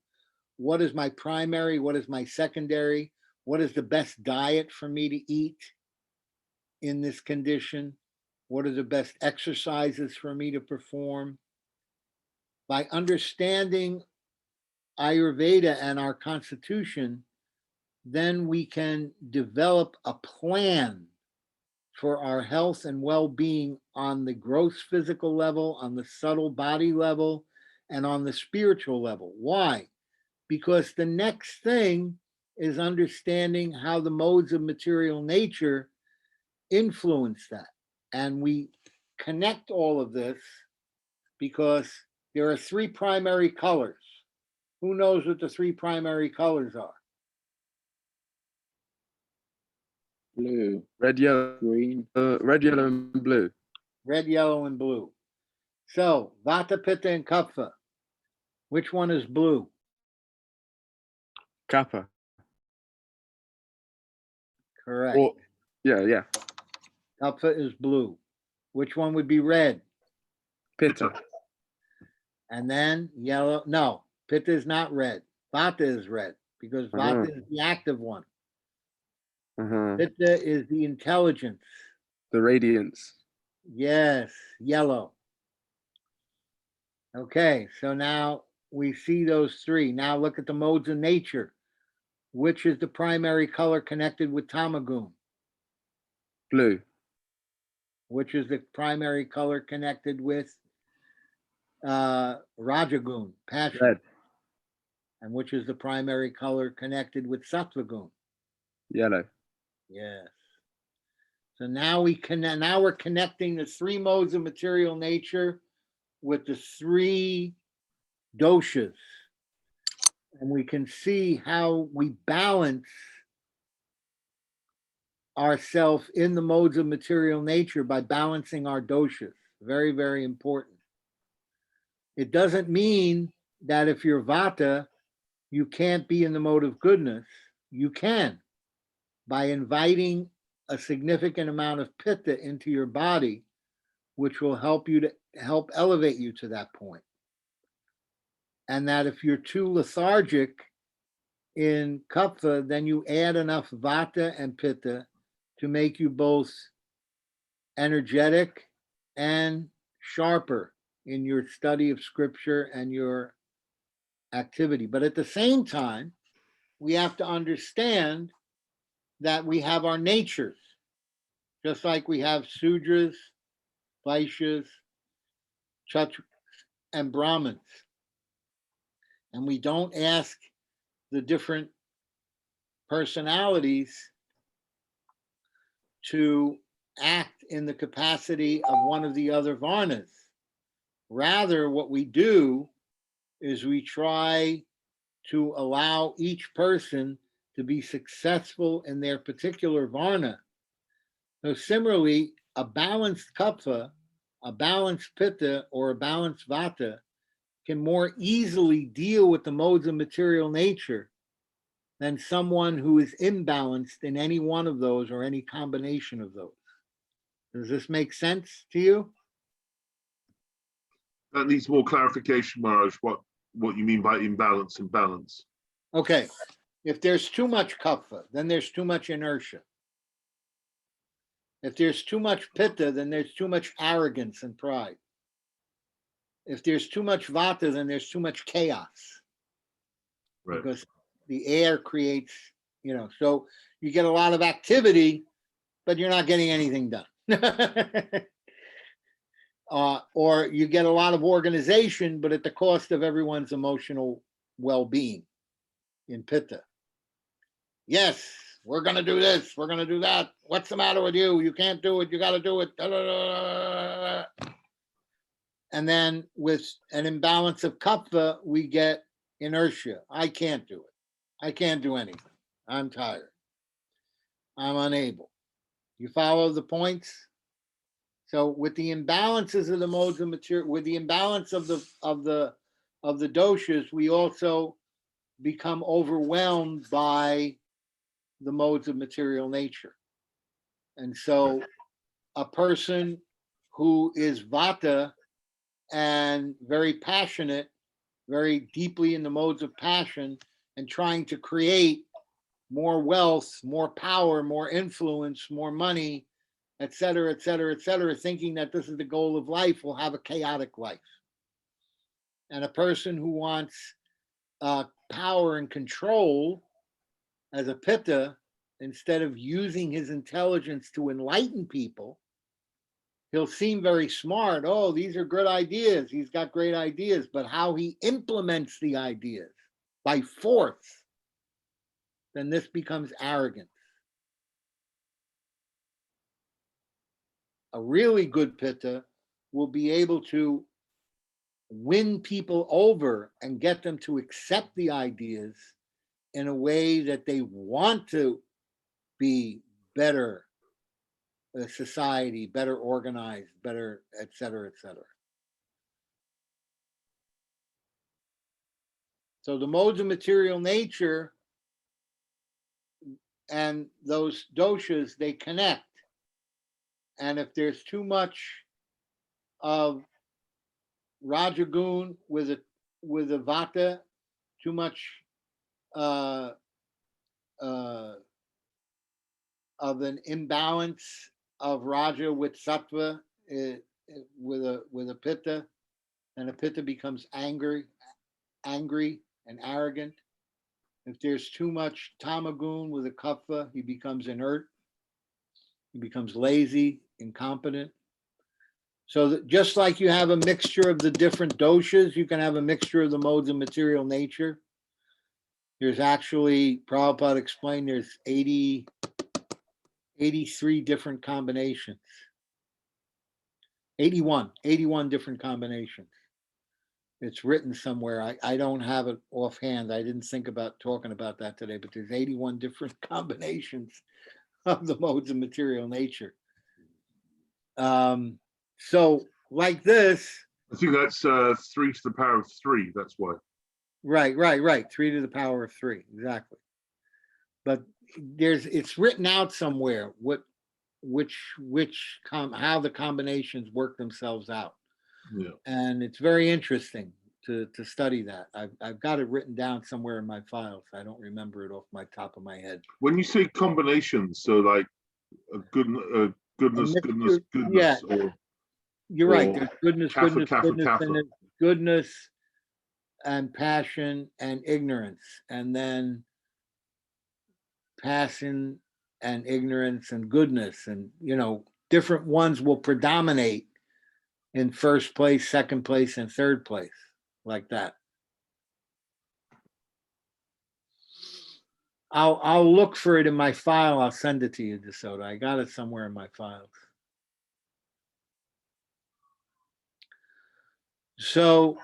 What is my primary? What is my secondary? What is the best diet for me to eat in this condition? What are the best exercises for me to perform? By understanding Ayurveda and our constitution, then we can develop a plan for our health and well-being on the gross physical level, on the subtle body level, and on the spiritual level. Why? Because the next thing is understanding how the modes of material nature influence that. And we connect all of this because there are three primary colors. Who knows what the three primary colors are? Blue, Red, yellow, green. red, yellow, and blue. Red, yellow, and blue. So, Vata, Pitta, and Kapha. Which one is blue? Kappa. Correct. Or yeah. Kapha is blue. Which one would be red? Pitta. And then yellow. No, Pitta is not red. Vata is red because Vata is the active one. Pitta is the intelligence. The radiance. Yes, yellow. Okay, so now we see those three. Now look at the modes of nature. Which is the primary color connected with Tamagun? Blue. Which is the primary color connected with Rajagun, passion? Red. And which is the primary color connected with Sattvagun? Yellow. Yes. So now we're connecting the three modes of material nature with the three doshas. And we can see how we balance ourselves in the modes of material nature by balancing our doshas. Very, very important. It doesn't mean that if you're Vata, you can't be in the mode of goodness. You can, by inviting a significant amount of Pitta into your body, which will help elevate you to that point. And that if you're too lethargic in Kapha, then you add enough Vata and Pitta to make you both energetic and sharper in your study of scripture and your activity. But at the same time, we have to understand that we have our natures, just like we have Sudras, Vaishyas, Kshatriyas, and Brahmins. And we don't ask the different personalities to act in the capacity of one of the other Varnas. Rather, what we do is we try to allow each person to be successful in their particular Varna. So similarly, a balanced Kapha, a balanced Pitta, or a balanced Vata can more easily deal with the modes of material nature than someone who is imbalanced in any one of those or any combination of those. Does this make sense to you? That needs more clarification, Maharaj, what you mean by imbalance and balance. Okay, if there's too much Kapha, then there's too much inertia. If there's too much Pitta, then there's too much arrogance and pride. If there's too much Vata, then there's too much chaos. Right. Because the air creates, so you get a lot of activity, but you're not getting anything done. Or you get a lot of organization, but at the cost of everyone's emotional well-being in Pitta. Yes, we're going to do this. We're going to do that. What's the matter with you? You can't do it. You got to do it. And then with an imbalance of Kapha, we get inertia. I can't do it. I can't do anything. I'm tired. I'm unable. You follow the points? So with the imbalances of the modes of material, with the imbalance of the doshas, we also become overwhelmed by the modes of material nature. And so a person who is vata and very passionate, very deeply in the modes of passion, and trying to create more wealth, more power, more influence, more money, et cetera, et cetera, et cetera, thinking that this is the goal of life, will have a chaotic life. And a person who wants power and control as a pitta, instead of using his intelligence to enlighten people, he'll seem very smart. Oh, these are good ideas. He's got great ideas. But how he implements the ideas by force, then this becomes arrogance. A really good pitta will be able to win people over and get them to accept the ideas in a way that they want to be better society, better organized, better, et cetera, et cetera. So the modes of material nature and those doshas, they connect. And if there's too much of Rajagun with a vata, too much of an imbalance of Raja with Sattva with a Pitta, and a Pitta becomes angry and arrogant. If there's too much Tamagun with a Kapha, he becomes inert. He becomes lazy, incompetent. So that just like you have a mixture of the different doshas, you can have a mixture of the modes of material nature. There's actually, Prabhupada explained, there's 83 different combinations. 81 different combinations. It's written somewhere. I don't have it offhand. I didn't think about talking about that today, but there's 81 different combinations of the modes of material nature. So like this. I think that's 3 to the power of 3. That's why. Right. 3 to the power of 3. Exactly. But it's written out somewhere how the combinations work themselves out. Yeah. And it's very interesting to study that. I've got it written down somewhere in my files. I don't remember it off my top of my head. When you say combinations, so like goodness, yeah. or you're right. There's goodness, kapha. and there's goodness and passion and ignorance, and then passion and ignorance and goodness, and different ones will predominate in first place, second place, and third place, like that. I'll look for it in my file. I'll send it to you, DeSoto. I got it somewhere in my files. So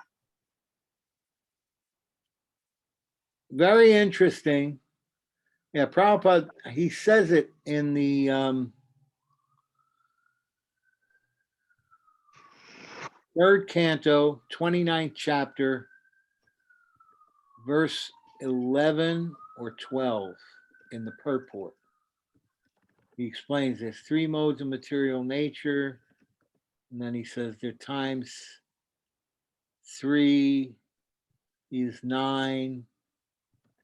very interesting. Yeah, Prabhupada, he says it in the third canto, 29th chapter, verse 11 or 12 in the purport. He explains there's 3 modes of material nature, and then he says there times 3 is 9,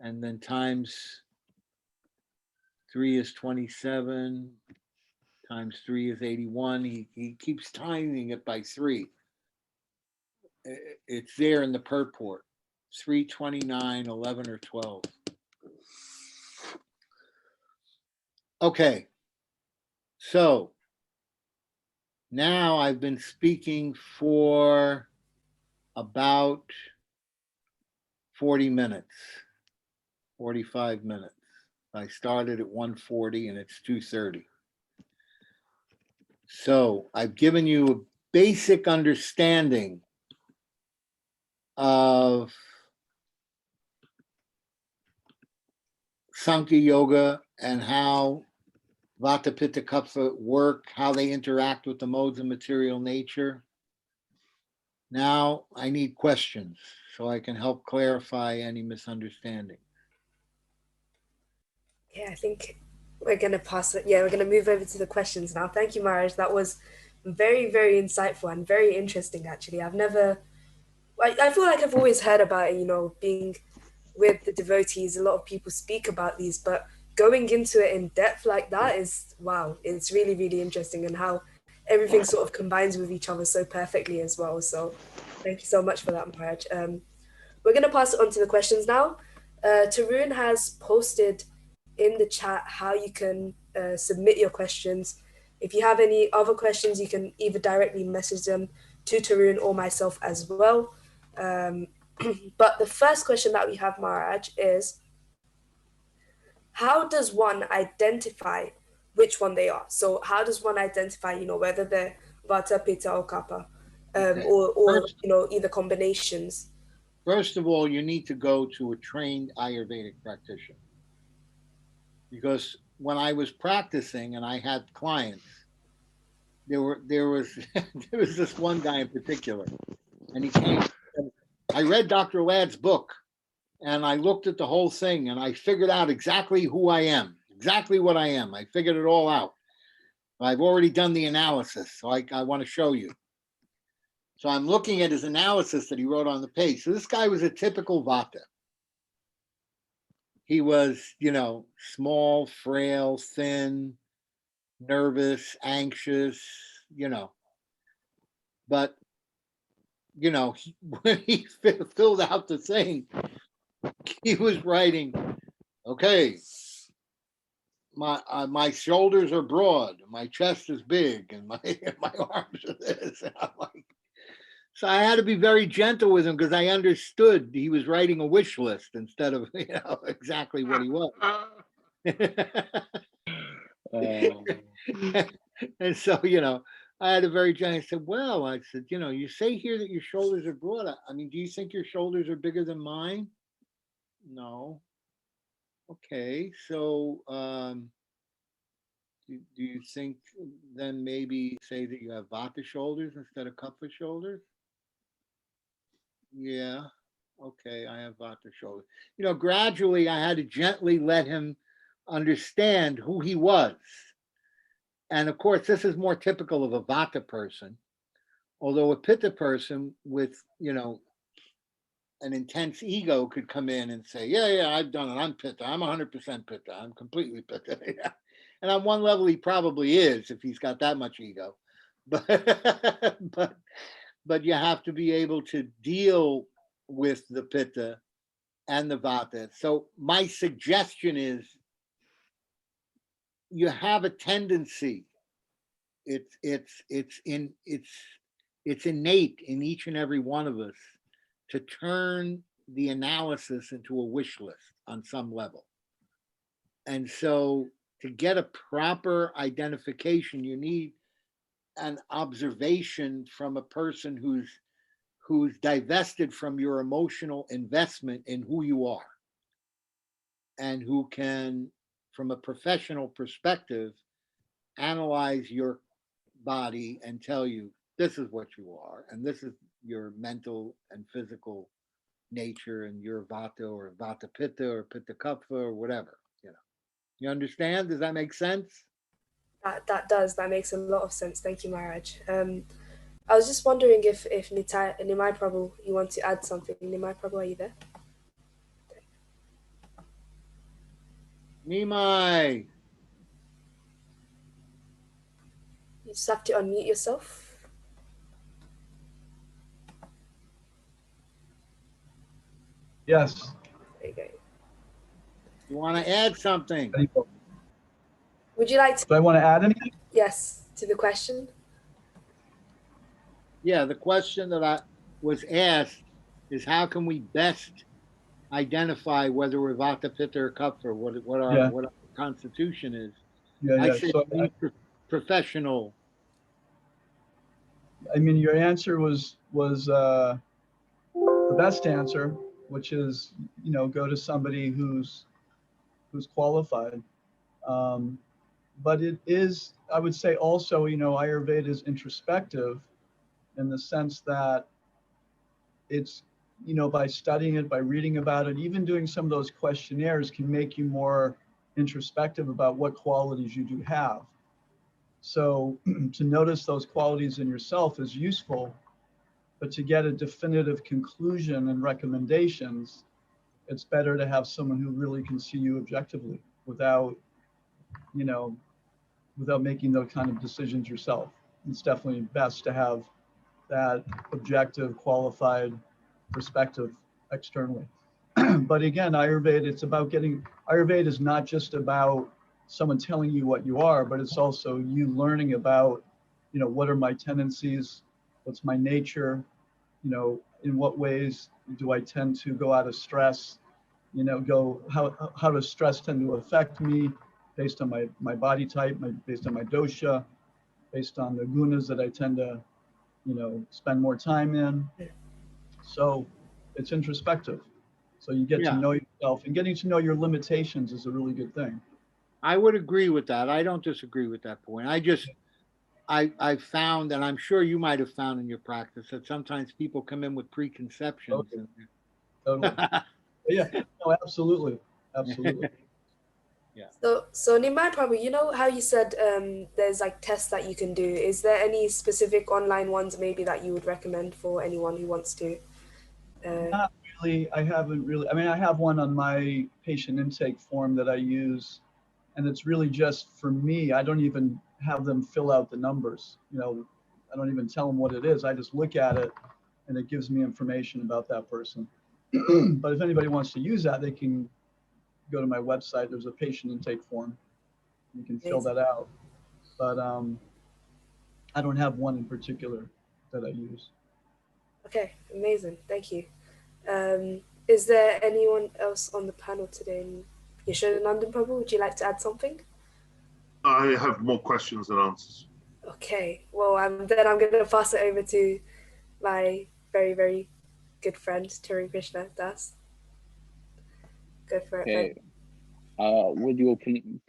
and then times 3 is 27, times 3 is 81. He keeps timing it by 3. It's there in the purport. 3, 29, 11, or 12. Okay. So now I've been speaking for about 40 minutes, 45 minutes. I started at 1:40 and it's 2:30. So I've given you a basic understanding of Sankhya Yoga and how Vata, Pitta, Kapha work, how they interact with the modes of material nature. Now I need questions so I can help clarify any misunderstanding. Yeah, I think we're going to pass it. Yeah, we're going to move over to the questions now. Thank you, Maharaj. That was very, very insightful and very interesting, actually. I feel like I've always heard about it, you know, being with the devotees. A lot of people speak about these, but going into it in depth like that is, wow, it's really, really interesting, and how everything sort of combines with each other so perfectly as well. So thank you so much for that, Maharaj. We're going to pass it on to the questions now. Tarun has posted in the chat how you can submit your questions. If you have any other questions, you can either directly message them to Tarun or myself as well. But the first question that we have, Maharaj, is how does one identify which one they are? So how does one identify, you know, whether they're Vata, Pitta, or Kapha, Okay. or First- you know, either combinations? First of all, you need to go to a trained Ayurvedic practitioner. Because when I was practicing and I had clients, there was there was this one guy in particular, and he came. I read Dr. Ladd's book, and I looked at the whole thing, and I figured out exactly who I am, exactly what I am. I figured it all out. I've already done the analysis, so I want to show you. So I'm looking at his analysis that he wrote on the page. So this guy was a typical Vata. He was, you know, small, frail, thin, nervous, anxious, you know. But, you know, when he filled out the thing, he was writing, okay, my shoulders are broad, my chest is big, and my arms are this. And I'm like, so I had to be very gentle with him because I understood he was writing a wish list instead of, you know, exactly what he was. And so, you know, I had a very gentle, I said, well, I said, you know, you say here that your shoulders are broad. I mean, do you think your shoulders are bigger than mine? No. Okay. So, do you think then maybe say that you have Vata shoulders instead of Kapha shoulders? Yeah. Okay, I have Vata shoulders. You know, gradually I had to gently let him understand who he was. And of course, this is more typical of a Vata person, although a Pitta person with, you know, an intense ego could come in and say, yeah, I've done it. I'm Pitta. I'm 100% Pitta. I'm completely Pitta. And on one level, he probably is if he's got that much ego. But you have to be able to deal with the Pitta and the Vata. So my suggestion is you have a tendency. It's innate in each and every one of us to turn the analysis into a wish list on some level. And so to get a proper identification, you need an observation from a person who's divested from your emotional investment in who you are, and who can, from a professional perspective, analyze your body and tell you this is what you are, and this is your mental and physical nature, and your Vata or Vata Pitta or Pitta Kapha or whatever, you know. You understand? Does that make sense? That makes a lot of sense. Thank you, Maharaj. I was just wondering if Nimai Prabhu, you want to add something. Nimai Prabhu, are you there? Nimai. You just have to unmute yourself. Yes. There you go. You want to add something? Would you like to? Do I want to add anything? Yes, to the question. Yeah, the question that I was asked is how can we best identify whether we're Vata, Pitta, or Kapha, what our constitution is. Yeah. I said So, professional. I mean, your answer was the best answer, which is, you know, go to somebody who's qualified. but it is, I would say also, Ayurveda is introspective in the sense that it's, by studying it, by reading about it, even doing some of those questionnaires can make you more introspective about what qualities you do have. So to notice those qualities in yourself is useful, but to get a definitive conclusion and recommendations, it's better to have someone who really can see you objectively without, without making those kind of decisions yourself. It's definitely best to have that objective, qualified perspective externally. But again, Ayurveda is not just about someone telling you what you are, but it's also you learning about, what are my tendencies, what's my nature, in what ways do I tend to go out of stress, how does stress tend to affect me based on my body type, based on my dosha, based on the gunas that I tend to, spend more time in. So it's introspective. So you get to know yourself, and getting to know your limitations is a really good thing. I would agree with that. I don't disagree with that point. I found, and I'm sure you might have found in your practice, that sometimes people come in with preconceptions. Totally. Yeah, no, absolutely. Yeah. So Nimai Prabhu, you know how you said there's like tests that you can do. Is there any specific online ones maybe that you would recommend for anyone who wants to? Not really. I haven't really. I mean, I have one on my patient intake form that I use, and it's really just for me. I don't even have them fill out the numbers. I don't even tell them what it is. I just look at it, and it gives me information about that person. But if anybody wants to use that, they can go to my website. There's a patient intake form. You can fill that out. But I don't have one in particular that I use. Okay, amazing. Thank you. Is there anyone else on the panel today? Yashodanandan Prabhu, would you like to add something? I have more questions than answers. Okay, well, then I'm going to pass it over to my very, very good friend, Turu Krishna Das. Go for it. Okay. With your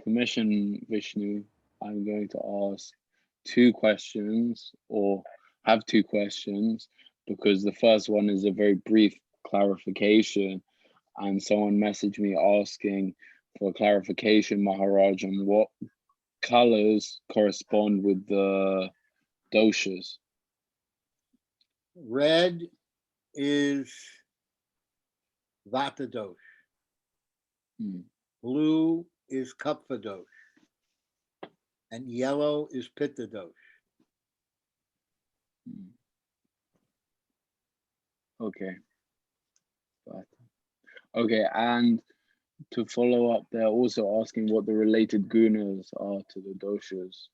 permission, Vishnu, I'm going to ask two questions, or have two questions, because the first one is a very brief clarification, and someone messaged me asking for clarification, Maharaj, on what colors correspond with the doshas. Red is Vata dosh. Blue is Kapha dosh. And yellow is Pitta dosh. Okay. Okay, and to follow up, they're also asking what the related gunas are to the doshas,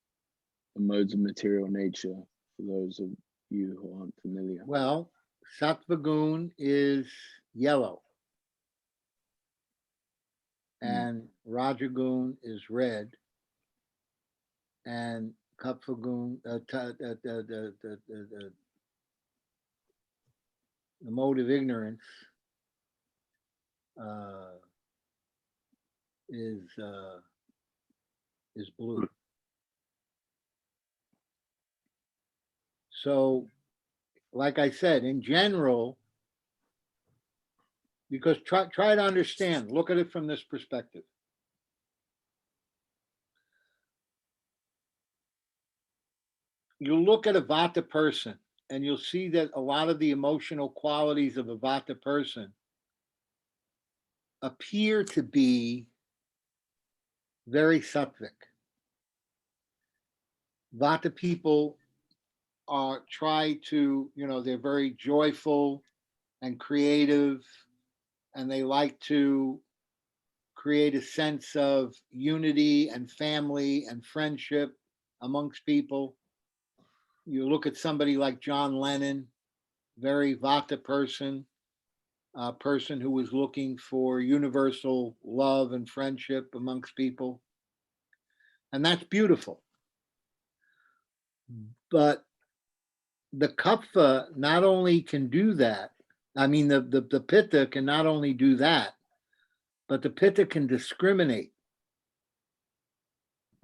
the modes of material nature, for those of you who aren't familiar. Well, Sattva gun is yellow. And Rajagun is red. And Kapha gun, the mode of ignorance is blue. So, like I said, in general, because try to understand, look at it from this perspective. You look at a Vata person, and you'll see that a lot of the emotional qualities of a Vata person appear to be very sattvic. Vata people try to, they're very joyful and creative, and they like to create a sense of unity and family and friendship amongst people. You look at somebody like John Lennon, very Vata person, a person who was looking for universal love and friendship amongst people. And that's beautiful. But the Kapha not only can do that, I mean, the Pitta can not only do that, but the Pitta can discriminate.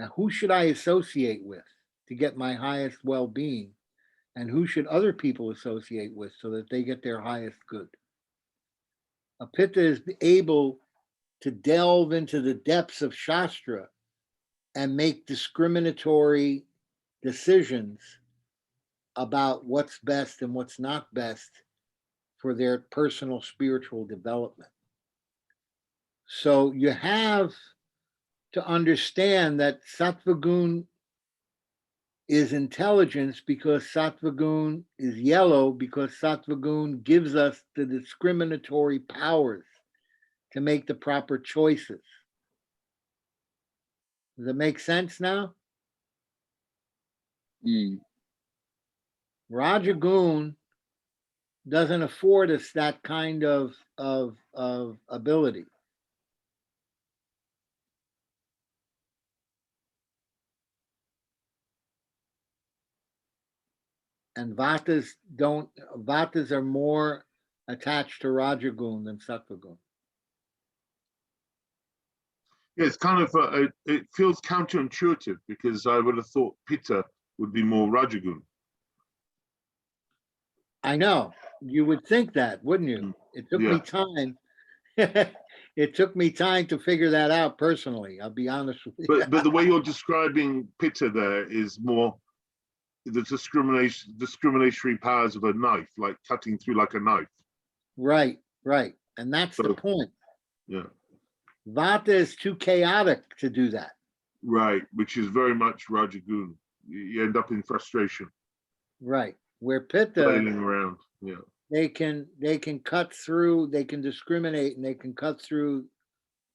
Now, who should I associate with to get my highest well-being? And who should other people associate with so that they get their highest good? A Pitta is able to delve into the depths of Shastra and make discriminatory decisions about what's best and what's not best for their personal spiritual development. So you have to understand that Sattva Gun is intelligence, because Sattva Gun is yellow, because Sattva Gun gives us the discriminatory powers to make the proper choices. Does it make sense now? Rajagun doesn't afford us that kind of ability. And Vatas are more attached to Rajagun than Sattvagun. Yeah, it's kind of, it feels counterintuitive, because I would have thought Pitta would be more Rajagun. I know, you would think that, wouldn't you? It took me time. It took me time to figure that out personally. I'll be honest with you. But the way you're describing Pitta there is more the discriminatory powers of a knife, like cutting through like a knife. Right. And that's the point. Yeah. Vata is too chaotic to do that. Right, which is very much Rajagun. You end up in frustration. Right. Where Pitta, flailing around. Yeah. They can cut through, they can discriminate, and they can cut through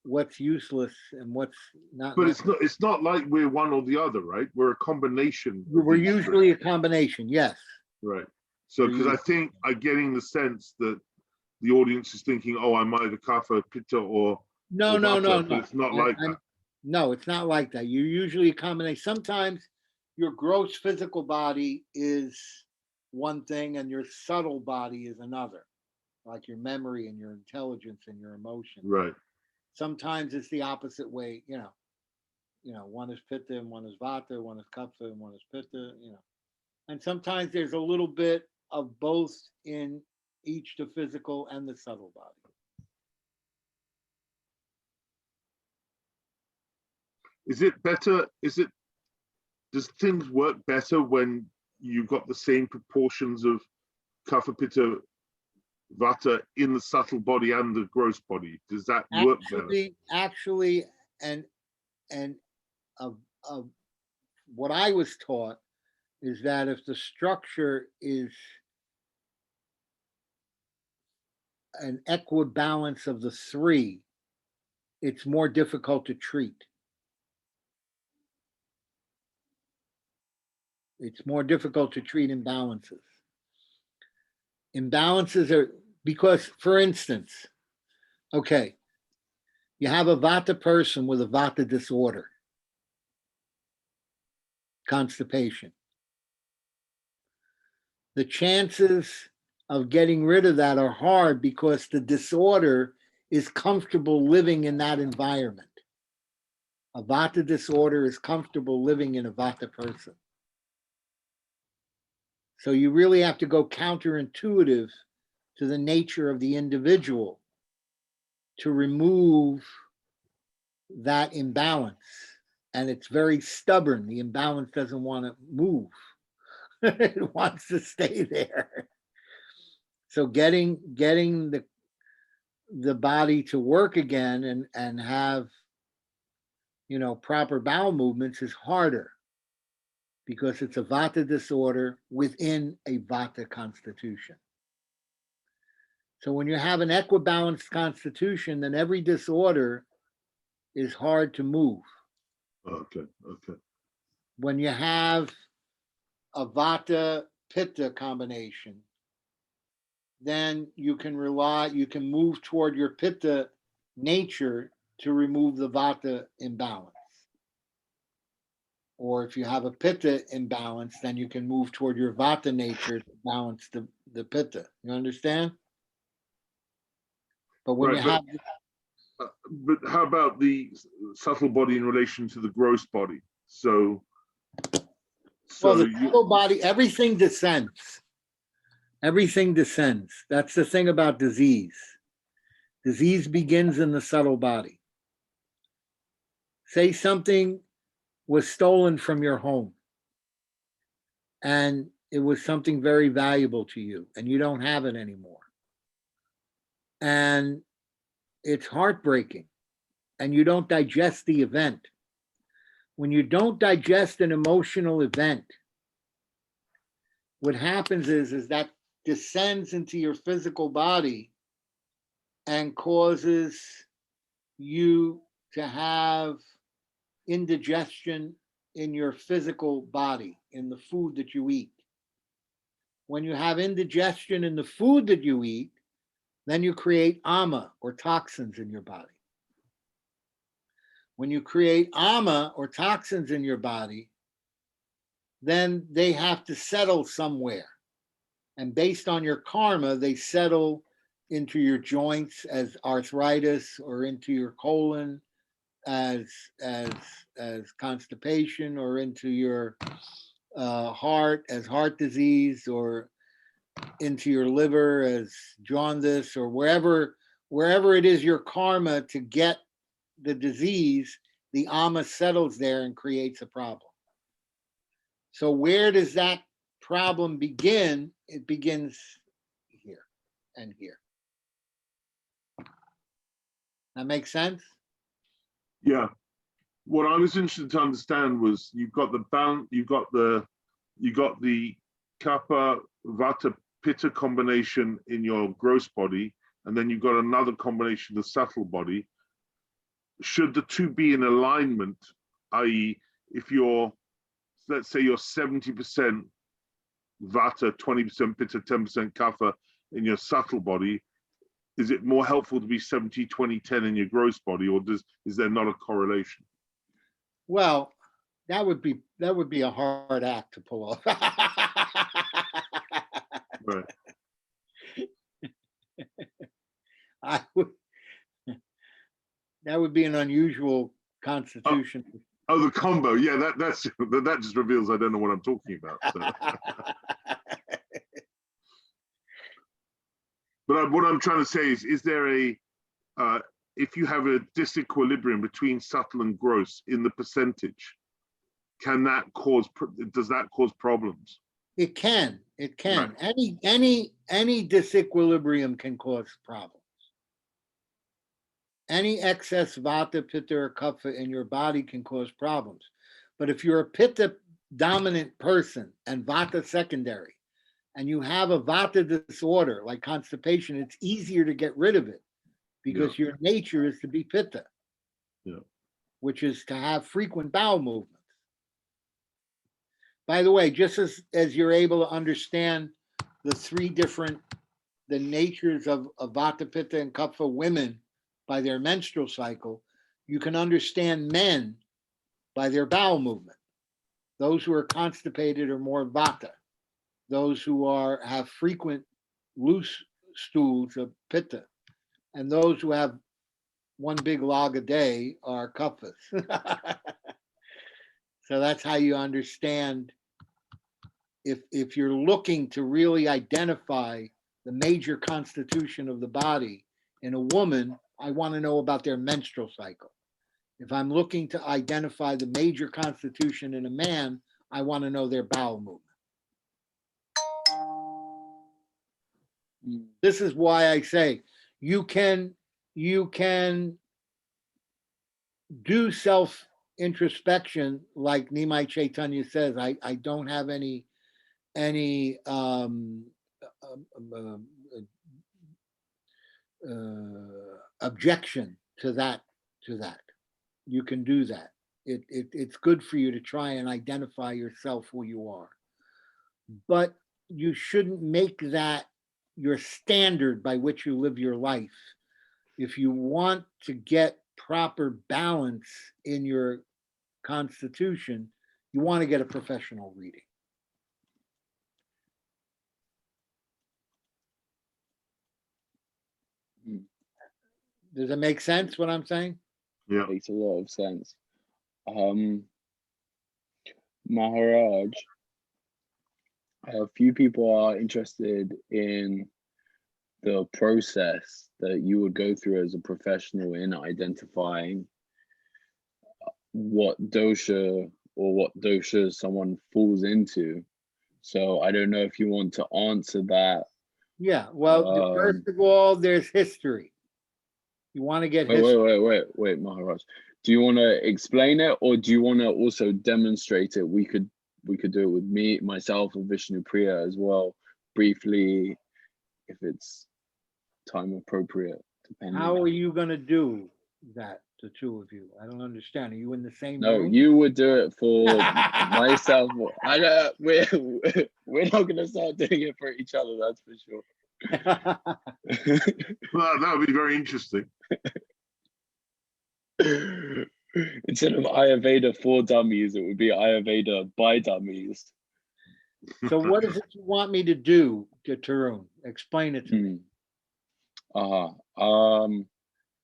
what's useless and what's not. But it's not like we're one or the other, right? We're a combination. We're usually a combination, yes. Right. So because I think I'm getting the sense that the audience is thinking, oh, I'm either Kapha, Pitta, or no. But it's not like that. No, it's not like that. You're usually a combination. Sometimes your gross physical body is one thing and your subtle body is another, like your memory and your intelligence and your emotion. Right. Sometimes it's the opposite way, you know, one is Pitta and one is Vata, one is Kapha and one is Pitta, you know. And sometimes there's a little bit of both in each, the physical and the subtle body. Is it better? Does things work better when you've got the same proportions of Kapha, Pitta, Vata in the subtle body and the gross body? Does that work better? Actually, and what I was taught is that if the structure is an equibalance of the three, it's more difficult to treat. It's more difficult to treat imbalances. Imbalances are because, for instance, okay, you have a Vata person with a Vata disorder, constipation. The chances of getting rid of that are hard because the disorder is comfortable living in that environment. A Vata disorder is comfortable living in a Vata person. So you really have to go counterintuitive to the nature of the individual to remove that imbalance. And it's very stubborn. The imbalance doesn't want to move. It wants to stay there. So getting the body to work again and have, you know, proper bowel movements is harder because it's a Vata disorder within a Vata constitution. So when you have an equibalanced constitution, then every disorder is hard to move. Okay. When you have a Vata Pitta combination, then you can move toward your Pitta nature to remove the Vata imbalance. Or if you have a Pitta imbalance, then you can move toward your Vata nature to balance the Pitta. You understand? But when you have... But how about the subtle body in relation to the gross body? So, Well, the you, subtle body, everything descends. Everything descends. That's the thing about disease. Disease begins in the subtle body. Say something was stolen from your home and it was something very valuable to you and you don't have it anymore. And it's heartbreaking and you don't digest the event. When you don't digest an emotional event, what happens is that descends into your physical body and causes you to have indigestion in your physical body, in the food that you eat. When you have indigestion in the food that you eat, then you create ama or toxins in your body. When you create ama or toxins in your body, then they have to settle somewhere. And based on your karma, they settle into your joints as arthritis or into your colon as constipation or into your heart as heart disease or into your liver as jaundice or wherever it is your karma to get the disease, the ama settles there and creates a problem. So where does that problem begin? It begins here and here. That makes sense? yeah. What I was interested to understand was you've got the balance, you got the kapha vata pitta combination in your gross body, and then you've got another combination, the subtle body. Should the two be in alignment, i.e., if you're, let's say you're 70% vata, 20% pitta, 10% kapha in your subtle body, is it more helpful to be 70, 20, 10 in your gross body, or is there not a correlation? Well, that would be a hard act to pull off. Right. That would be an unusual constitution. Oh, the combo. Yeah, that just reveals I don't know what I'm talking about. So. But what I'm trying to say is there if you have a disequilibrium between subtle and gross in the percentage, does that cause problems? It can. Right. Any disequilibrium can cause problems. Any excess vata, pitta, or kapha in your body can cause problems. But if you're a pitta dominant person and vata secondary, and you have a vata disorder like constipation, it's easier to get rid of it because your nature is to be pitta, which is to have frequent bowel movements. By the way, just as you're able to understand the natures of vata, pitta, and kapha women by their menstrual cycle, you can understand men by their bowel movement. Those who are constipated are more vata. Those who have frequent loose stools are pitta. And those who have one big log a day are kaphas. So that's how you understand if you're looking to really identify the major constitution of the body in a woman, I want to know about their menstrual cycle. If I'm looking to identify the major constitution in a man, I want to know their bowel movement. This is why I say you can do self introspection like Nimai Chaitanya says. I don't have any objection to that. You can do that. It's good for you to try and identify yourself who you are, but you shouldn't make that your standard by which you live your life. If you want to get proper balance in your constitution, you want to get a professional reading. Does it make sense what I'm saying? Yeah. Makes a lot of sense. Maharaj, a few people are interested in the process that you would go through as a professional in identifying what dosha or what dosha someone falls into. So I don't know if you want to answer that. Yeah, well, first of all, there's history. You want to get history. Wait, Maharaj. Do you want to explain it, or do you want to also demonstrate it? We could do it with myself, and Vishnu Priya as well, briefly, if it's time appropriate, depending. How are you going to do that, the two of you? I don't understand. Are you in the same No, room? you would do it for myself. We're not going to start doing it for each other, that's for sure. Well, that would be very interesting. Instead of Ayurveda for dummies, it would be Ayurveda by dummies. So what is it you want me to do, Tarun? Explain it to me.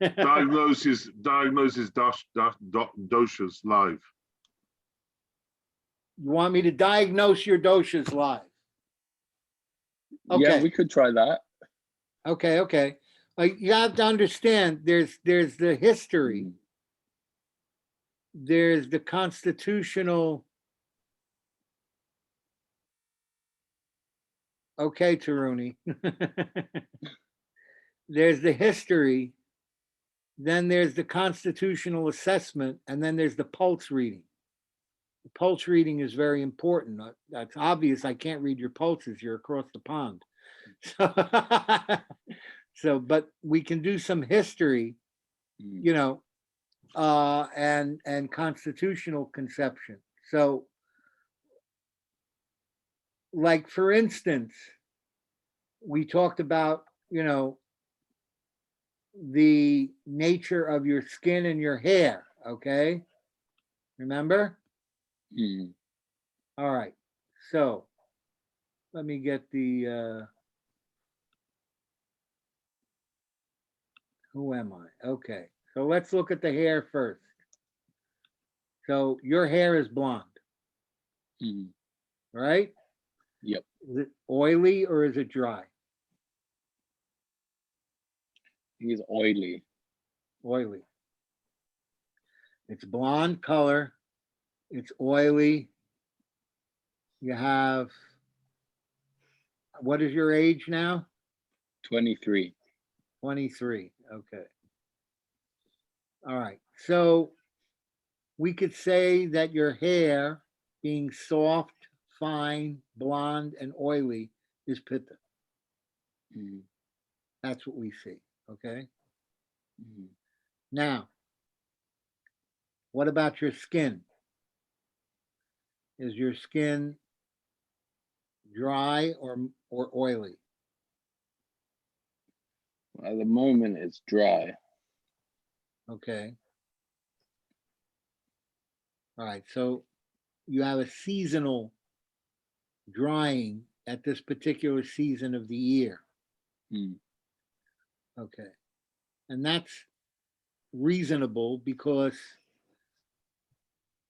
Diagnosis doshas live. You want me to diagnose your doshas live? Okay. Yeah, we could try that. Okay. You have to understand, there's the history. There's the constitutional. Okay, Taruni. There's the history, then there's the constitutional assessment, and then there's the pulse reading. The pulse reading is very important. That's obvious. I can't read your pulses. You're across the pond. So, but we can do some history, and constitutional conception. So, like, for instance, we talked about, the nature of your skin and your hair, okay? Remember? All right. So, let me get the, who am I? Okay. So let's look at the hair first. So your hair is blonde, right? Yep. Is it oily or is it dry? He's oily. Oily. It's blonde color. It's oily. You have, what is your age now? 23. 23. Okay. All right. So we could say that your hair, being soft, fine, blonde, and oily, is pitta. That's what we see. Okay. Now, what about your skin? Is your skin dry or oily? At the moment, it's dry. Okay. All right. So you have a seasonal drying at this particular season of the year. Okay. And that's reasonable because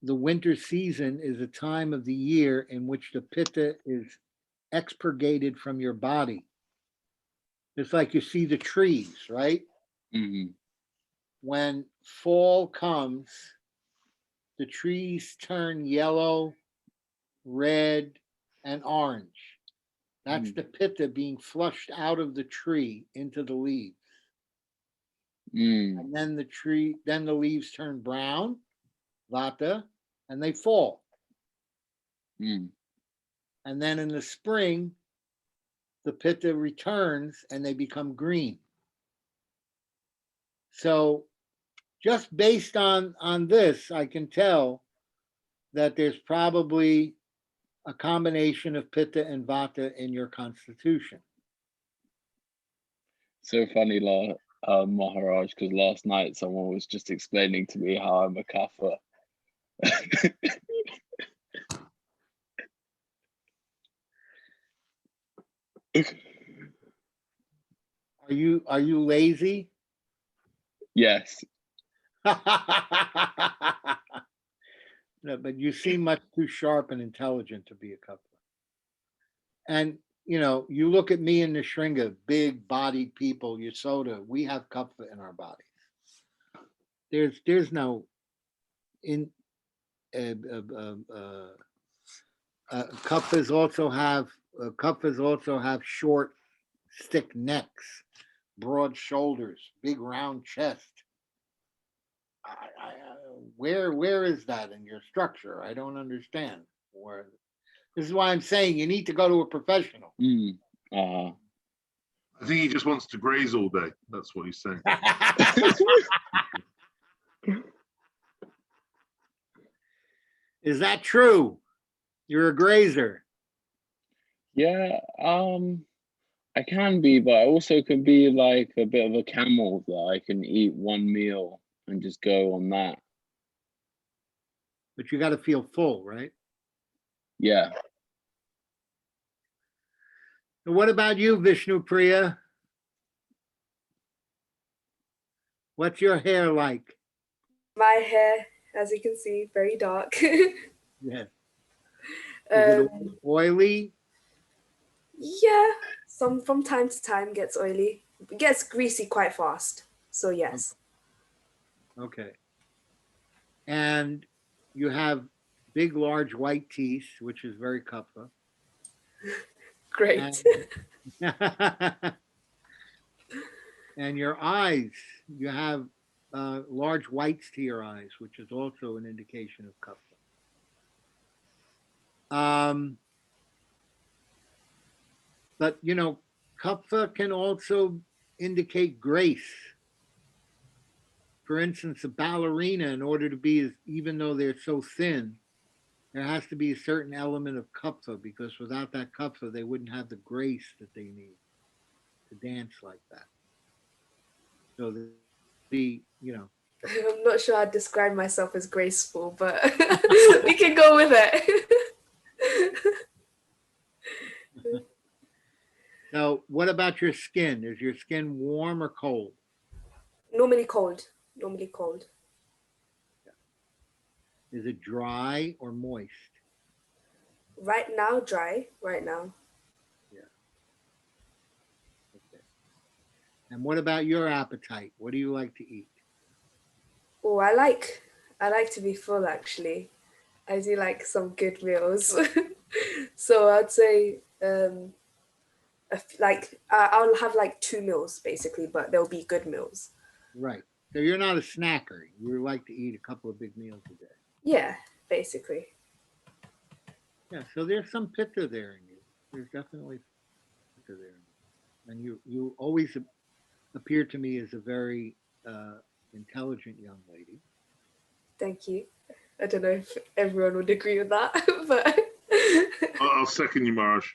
the winter season is a time of the year in which the pitta is expurgated from your body. It's like you see the trees, right? When fall comes, the trees turn yellow, red, and orange. That's the pitta being flushed out of the tree into the leaves. And then the leaves turn brown, vata, and they fall. And then in the spring, the pitta returns and they become green. So just based on this, I can tell that there's probably a combination of pitta and vata in your constitution. So funny, Maharaj, because last night someone was just explaining to me how I'm a kapha. Are you lazy? Yes. No, but you seem much too sharp and intelligent to be a Kapha. And you know, you look at me and the Shringa, big bodied people, Yasoda, we have Kapha in our bodies. There's no in Kappas also have short, thick necks, broad shoulders, big round chest. Where is that in your structure? I don't understand. Where this is why I'm saying you need to go to a professional. I think he just wants to graze all day. That's what he's saying. Is that true? You're a grazer. Yeah, I can be, but I also could be like a bit of a camel that I can eat one meal and just go on that. But you got to feel full, right? Yeah. And what about you, Vishnu Priya? What's your hair like? My hair, as you can see, very dark. Yeah. Is it oily? Yeah, some from time to time gets oily. It gets greasy quite fast. So yes. Okay. And you have big, large white teeth, which is very Kapha. Great. And your eyes, you have large whites to your eyes, which is also an indication of Kapha. But you know, Kapha can also indicate grace. For instance, a ballerina, in order to be, even though they're so thin, there has to be a certain element of Kapha, because without that Kapha, they wouldn't have the grace that they need to dance like that. So you know. I'm not sure I'd describe myself as graceful, but we can go with it. Now, what about your skin? Is your skin warm or cold? Normally cold. Normally cold. Is it dry or moist? Right now, dry. Right now. Yeah. Okay. And what about your appetite? What do you like to eat? Oh, I like to be full actually. I do like some good meals. So I'd say I'll have like 2 meals basically, but they'll be good meals. Right. So you're not a snacker. You like to eat a couple of big meals a day. Yeah, basically. Yeah. So there's some pitta there in you. There's definitely pitta there. And you always appear to me as a very intelligent young lady. Thank you. I don't know if everyone would agree with that, but I'll second you, Maharaj.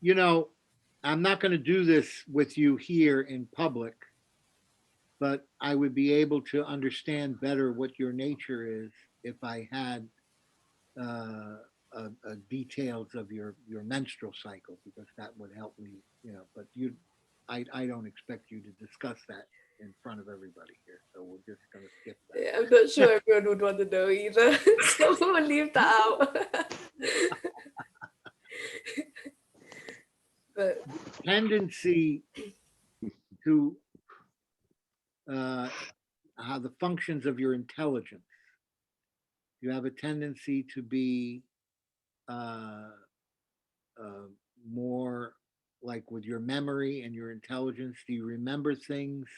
You know, I'm not going to do this with you here in public, but I would be able to understand better what your nature is if I had details of your menstrual cycle, because that would help me, you know. But I don't expect you to discuss that in front of everybody here, so we're just going to skip that. yeah, I'm not sure everyone would want to know either, so we'll leave that out. But tendency to how the functions of your intelligence. You have a tendency to be more like with your memory and your intelligence. Do you remember things?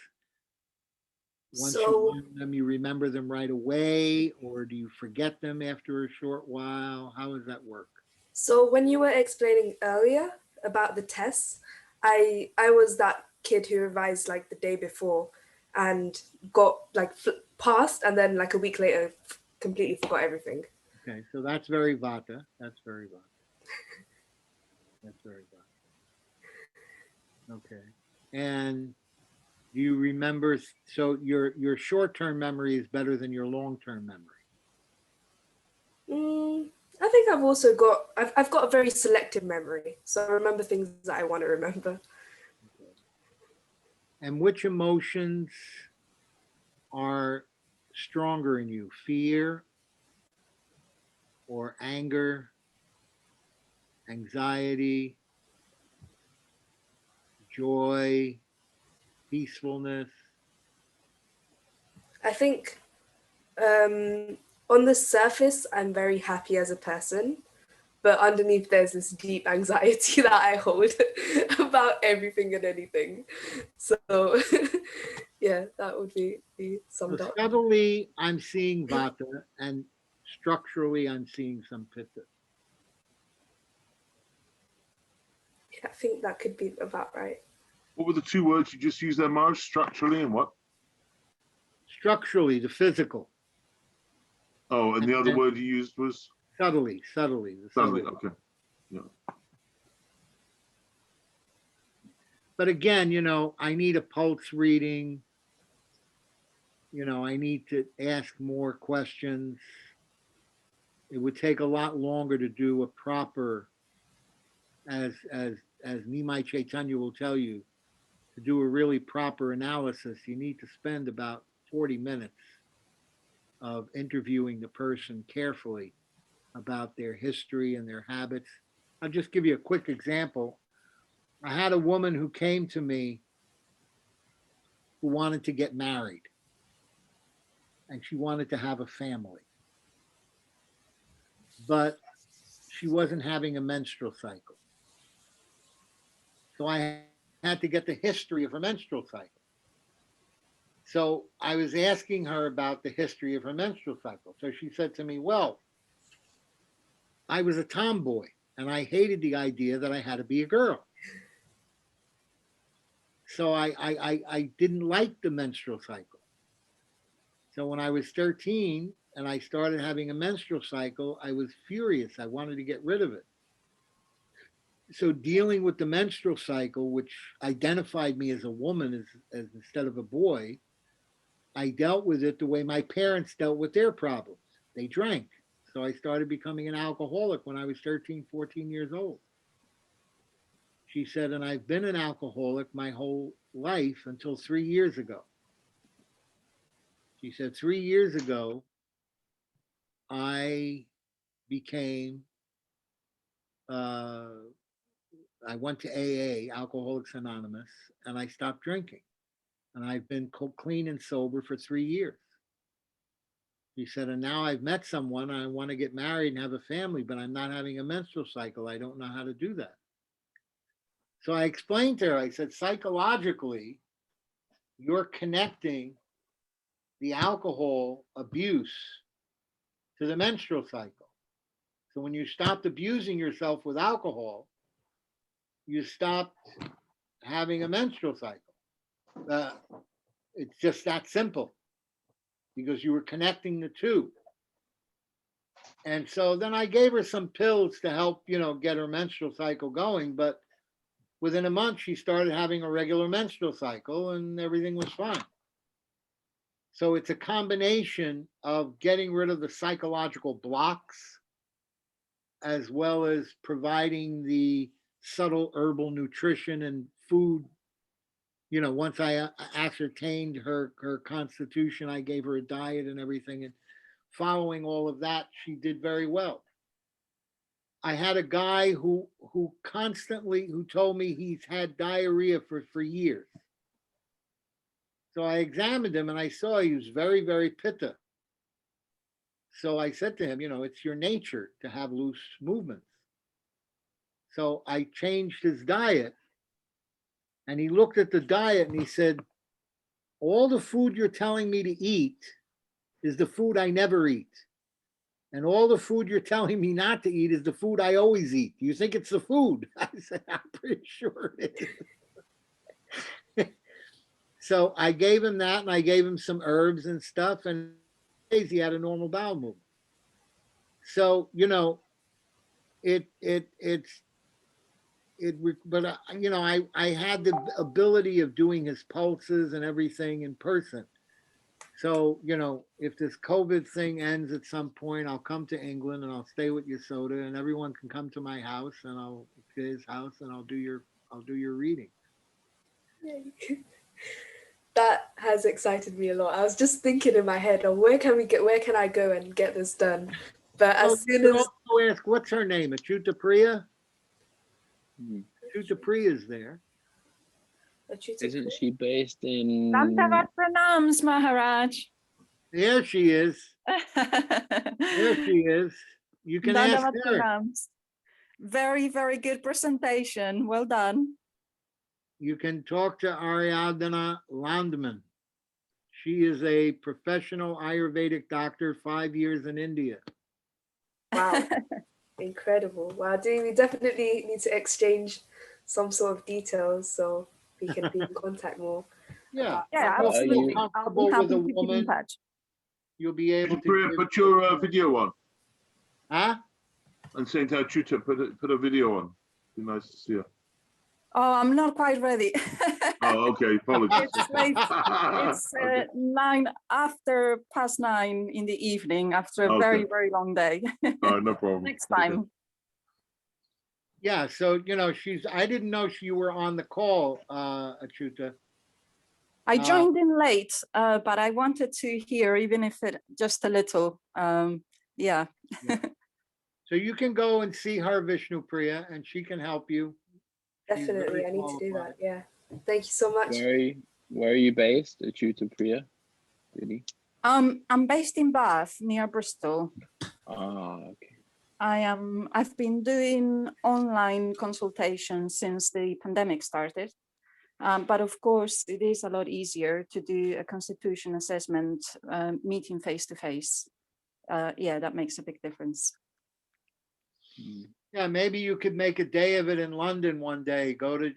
Once you learn them, you remember them right away, or do you forget them after a short while? How does that work? So when you were explaining earlier about the tests, I was that kid who revised like the day before and got like passed, and then like a week later completely forgot everything. Okay, so that's very Vata. That's very Vata. That's very Vata. Okay, and do you remember? So your short-term memory is better than your long-term memory. I think I've also got I've got a very selective memory, so I remember things that I want to remember. Okay. And which emotions are stronger in you, fear or anger, anxiety, joy, peacefulness? I think on the surface, I'm very happy as a person, but underneath there's this deep anxiety that I hold about everything and anything. So yeah, that would be So summed up. subtly, I'm seeing vata, and structurally, I'm seeing some pitta. Yeah, I think that could be about right. What were the two words you just used there, Maharaj? Structurally and what? Structurally, the physical. Oh, and the other And word you used was subtly, the subtly. subtly. Okay. Yeah. But again, I need a pulse reading. I need to ask more questions. It would take a lot longer to do a proper, as Nimai Chaitanya will tell you, to do a really proper analysis. You need to spend about 40 minutes of interviewing the person carefully about their history and their habits. I'll just give you a quick example. I had a woman who came to me who wanted to get married and she wanted to have a family, but she wasn't having a menstrual cycle. So I had to get the history of her menstrual cycle. So I was asking her about the history of her menstrual cycle. So she said to me, well, I was a tomboy and I hated the idea that I had to be a girl. So I didn't like the menstrual cycle. So when I was 13 and I started having a menstrual cycle, I was furious. I wanted to get rid of it. So dealing with the menstrual cycle, which identified me as a woman as instead of a boy, I dealt with it the way my parents dealt with their problems. They drank. So I started becoming an alcoholic when I was 13, 14 years old. She said, and I've been an alcoholic my whole life until 3 years ago. She said, 3 years ago, I became, I went to AA, Alcoholics Anonymous, and I stopped drinking. And I've been clean and sober for 3 years. She said, and now I've met someone, I want to get married and have a family, but I'm not having a menstrual cycle. I don't know how to do that. So I explained to her, I said, psychologically, you're connecting the alcohol abuse to the menstrual cycle. So when you stopped abusing yourself with alcohol, you stopped having a menstrual cycle. It's just that simple because you were connecting the two. And so then I gave her some pills to help, get her menstrual cycle going. But within a month, she started having a regular menstrual cycle and everything was fine. So it's a combination of getting rid of the psychological blocks as well as providing the subtle herbal nutrition and food. Once I ascertained her constitution, I gave her a diet and everything. And following all of that, she did very well. I had a guy who told me he's had diarrhea for years. So I examined him and I saw he was very, very pitta. So I said to him, it's your nature to have loose movements. So I changed his diet and he looked at the diet and he said, all the food you're telling me to eat is the food I never eat. And all the food you're telling me not to eat is the food I always eat. Do you think it's the food? I said, I'm pretty sure it is. So I gave him that and I gave him some herbs and stuff. And he had a normal bowel movement. So, but I had the ability of doing his pulses and everything in person. So, if this COVID thing ends at some point, I'll come to England and I'll stay with Yasoda and everyone can come to my house and I'll to his house and I'll do your reading. That has excited me a lot. I was just thinking in my head, oh, where can I go and get this done? But Oh, as you soon could as also ask, what's her name? Achuta Priya? Hmm. Achuta Priya's there. Isn't she based in? Dandavat pranams, Maharaj. There she is. There she is. You can ask Dandavat her. pranams. Very, very good presentation. Well done. You can talk to Ariadna Landman. She is a professional Ayurvedic doctor, 5 years in India. wow, incredible. Wow, we definitely need to exchange some sort of details so we can be in contact more. Yeah. Yeah, If you're absolutely. comfortable I'll be with happy a to keep in woman, touch. you'll be able to Priya, give- put your video on. Huh? And Saint Achuta, put a video on. Be nice to see her. Oh, I'm not quite ready. Oh, okay. Apologies. It's late. It's Okay. 9:09 in the evening after a Okay. very, very long day. All right, no problem. Next Okay. time. Yeah, so, I didn't know you were on the call, Achuta. I joined in late, but I wanted to hear, even if it just a little. Yeah. So you can go and see her, Vishnu Priya, and she can help you. She's Definitely, very I need to do qualified. that. Yeah. Thank you so much. Where are you based? Achuta Priya? Really? I'm based in Bath, near Bristol. Ah, okay. I've been doing online consultations since the pandemic started. But of course, it is a lot easier to do a constitution assessment meeting face to face. Yeah, that makes a big difference. Yeah, maybe you could make a day of it in London one day. Go to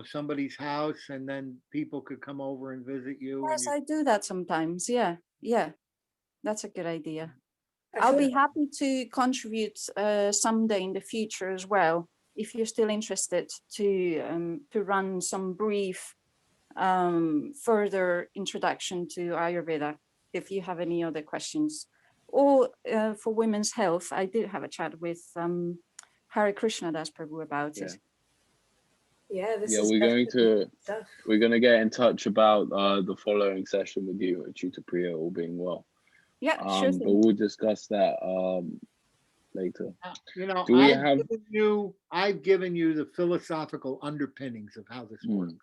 somebody's house, and then people could come over and visit you. Yes, I do that sometimes. Yeah, that's a good idea. I I'll feel be happy to contribute someday in the future as well, if you're still interested to run some brief further introduction to Ayurveda. If you have any other questions, or for women's health, I did have a chat with Hare Krishna Das Prabhu about it. Yeah, this Yeah, is we're going definitely to stuff. get in touch about the following session with you at Achuta Priya, all being well. Yeah, sure But thing. we'll discuss that later. I've given you the philosophical underpinnings of how this works.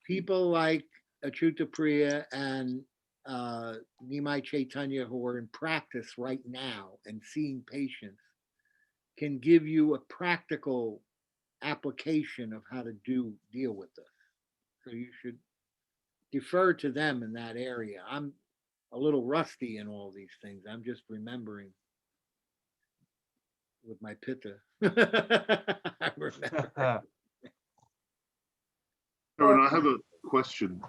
People like Achuta Priya and Nimai Chaitanya, who are in practice right now and seeing patients, can give you a practical application of how to deal with this. So you should defer to them in that area. I'm a little rusty in all these things. I'm just remembering with my pitta. I remember. Aaron, I have a question.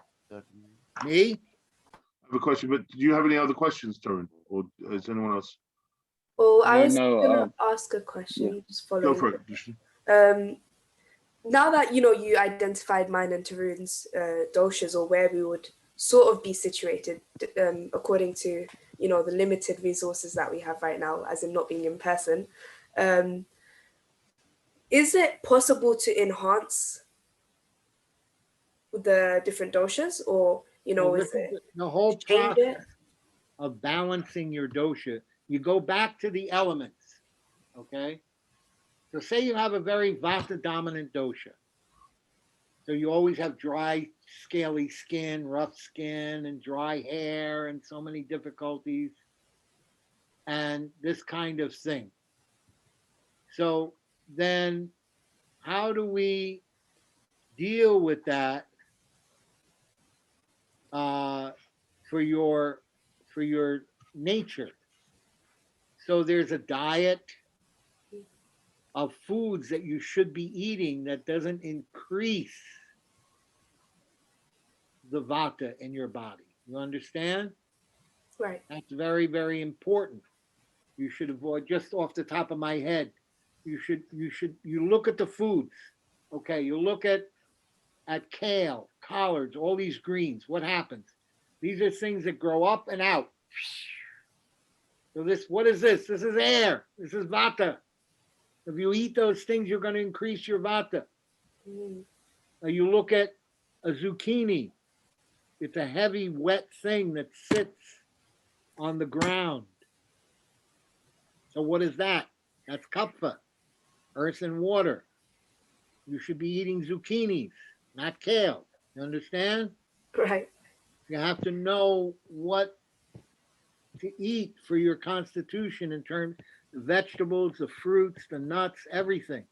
Me? I have a question, but do you have any other questions, Tarun? Or is anyone else? Well, I No, was no, gonna ask a question, just Go following. for it, Vishnu. Now that you identified mine and Tarun's doshas, or where we would sort of be situated according to the limited resources that we have right now, as in not being in person, is it possible to enhance the different doshas, or is it the whole change it? process of balancing your dosha? You go back to the elements, okay? So say you have a very vata dominant dosha. So you always have dry, scaly skin, rough skin, and dry hair, and so many difficulties, and this kind of thing. So then how do we deal with that for your nature? So there's a diet of foods that you should be eating that doesn't increase the vata in your body. You understand? Right. That's very, very important. You should avoid, just off the top of my head, you look at the foods. Okay, you look at kale, collards, all these greens. What happens? These are things that grow up and out. So what is this? This is air. This is vata. If you eat those things, you're going to increase your vata. You look at A zucchini. It's a heavy, wet thing that sits on the ground. So what is that? That's kapha, earth and water. You should be eating zucchinis, not kale. You understand? Right. You have to know what to eat for your constitution in terms of the vegetables, the fruits, the nuts, everything.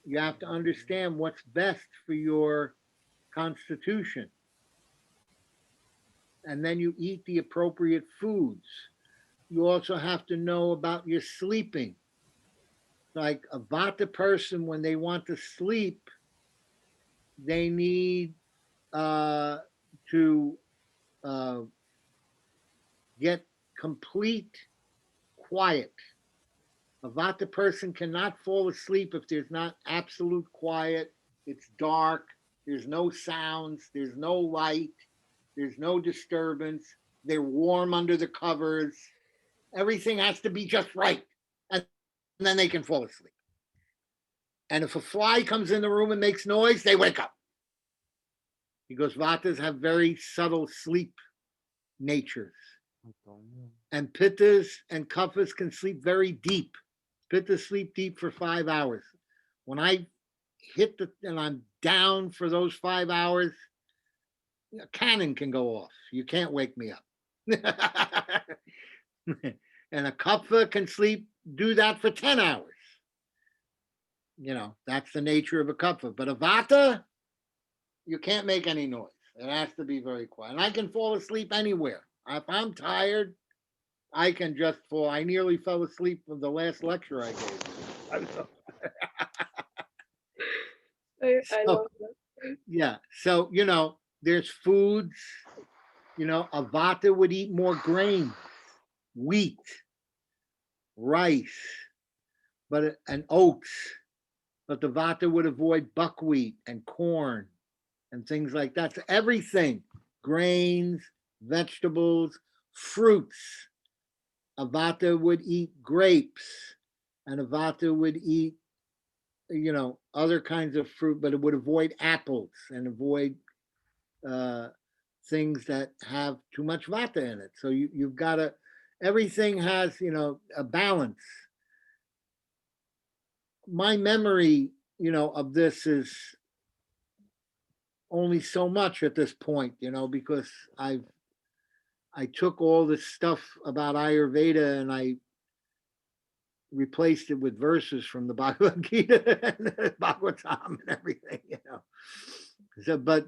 You have to understand what's best for your constitution. And then you eat the appropriate foods. You also have to know about your sleeping. Like a Vata person, when they want to sleep, they need to get complete quiet. A Vata person cannot fall asleep if there's not absolute quiet. It's dark. There's no sounds. There's no light. There's no disturbance. They're warm under the covers. Everything has to be just right. And then they can fall asleep. And if a fly comes in the room and makes noise, they wake up. Because Vatas have very subtle sleep natures. And Pittas and Kaphas can sleep very deep. Pittas sleep deep for 5 hours. When I hit and I'm down for those 5 hours, a cannon can go off. You can't wake me up. And a Kapha can do that for 10 hours. You know, that's the nature of a Kapha. But a Vata, you can't make any noise. It has to be very quiet. And I can fall asleep anywhere. If I'm tired, I can just fall. I nearly fell asleep from the last lecture I gave. I love that. Yeah. So, you know, there's foods, you know, a Vata would eat more grain, wheat, rice, and oats. But the Vata would avoid buckwheat and corn and things like that. So everything, grains, vegetables, fruits. A Vata would eat grapes, and a Vata would eat, you know, other kinds of fruit, but it would avoid apples and avoid things that have too much Vata in it. So you've got to, everything has, you know, a balance. My memory, you know, of this is only so much at this point, you know, because I took all this stuff about Ayurveda and I replaced it with verses from the Bhagavad Gita and the Bhagavatam and everything, you know. So, but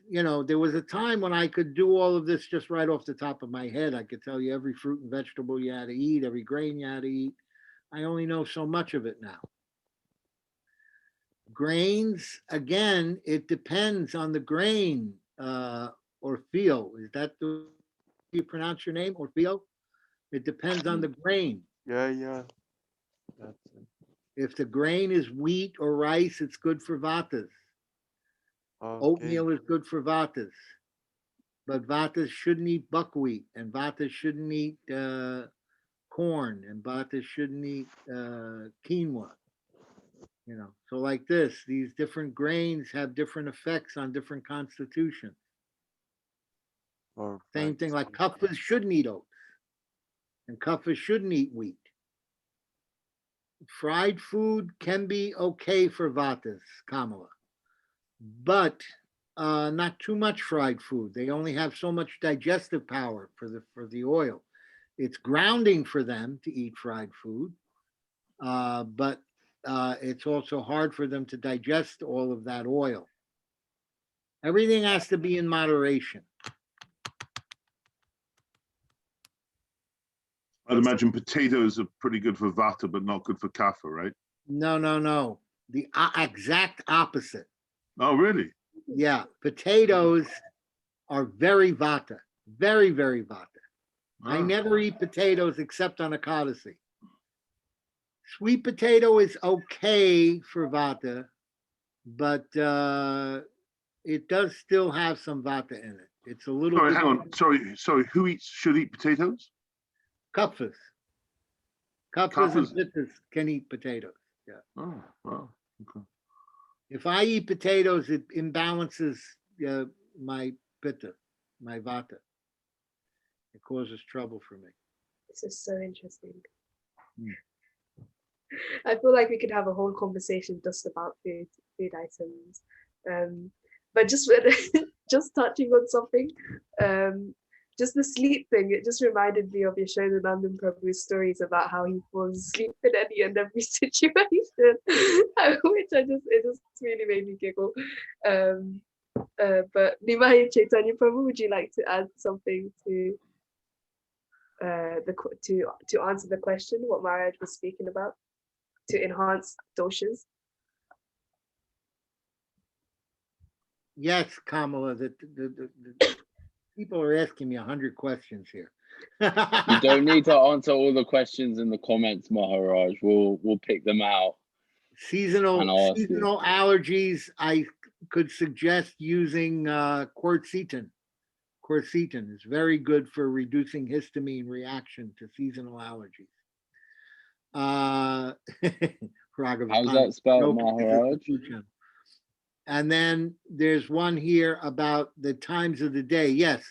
you know, there was a time when I could do all of this just right off the top of my head. I could tell you every fruit and vegetable you had to eat, every grain you had to eat. I only know so much of it now. Grains, again, it depends on the grain, Orfeo. Is that the you pronounce your name, Orfeo? It depends on the grain. Yeah. That's it. If the grain is wheat or rice, it's good for Vatas. Okay. Oatmeal is good for Vatas. But Vatas shouldn't eat buckwheat, and Vatas shouldn't eat corn, and Vatas shouldn't eat quinoa. You know, so like this, these different grains have different effects on different constitutions. Same thing, like Kaphas shouldn't eat oats, and Kaphas shouldn't eat wheat. Fried food can be okay for Vatas, Kamala, but not too much fried food. They only have so much digestive power for the oil. It's grounding for them to eat fried food, but it's also hard for them to digest all of that oil. Everything has to be in moderation. I'd imagine potatoes are pretty good for Vata, but not good for Kapha, right? No. The exact opposite. Oh, really? Yeah, potatoes are very Vata, very, very Vata. I never eat potatoes except on Ekadasi. Sweet potato is okay for Vata, but it does still have some Vata in it. It's a little. Sorry, hang on. Sorry. Who should eat potatoes? Kaphas. Kaphas and Pittas can eat potatoes. Yeah. Oh, wow. Okay. If I eat potatoes, it imbalances my pitta, my vata. It causes trouble for me. This is so interesting. Hmm. I feel like we could have a whole conversation just about food items. But just just touching on something, just the sleep thing, it just reminded me of Yashodanandan Prabhu's stories about how he falls asleep in any and every situation, which it just really made me giggle. But Nimai Chaitanya Prabhu, would you like to add something to to answer the question, what Maharaj was speaking about, to enhance doshas? Yes, Kamala, the people are asking me 100 questions here. You don't need to answer all the questions in the comments, Maharaj. We'll pick them out. Seasonal ask you. allergies, I could suggest using quercetin. Quercetin is very good for reducing histamine reaction to seasonal allergies. How's that spelled, Maharaj? And then there's one here about the times of the day. Yes,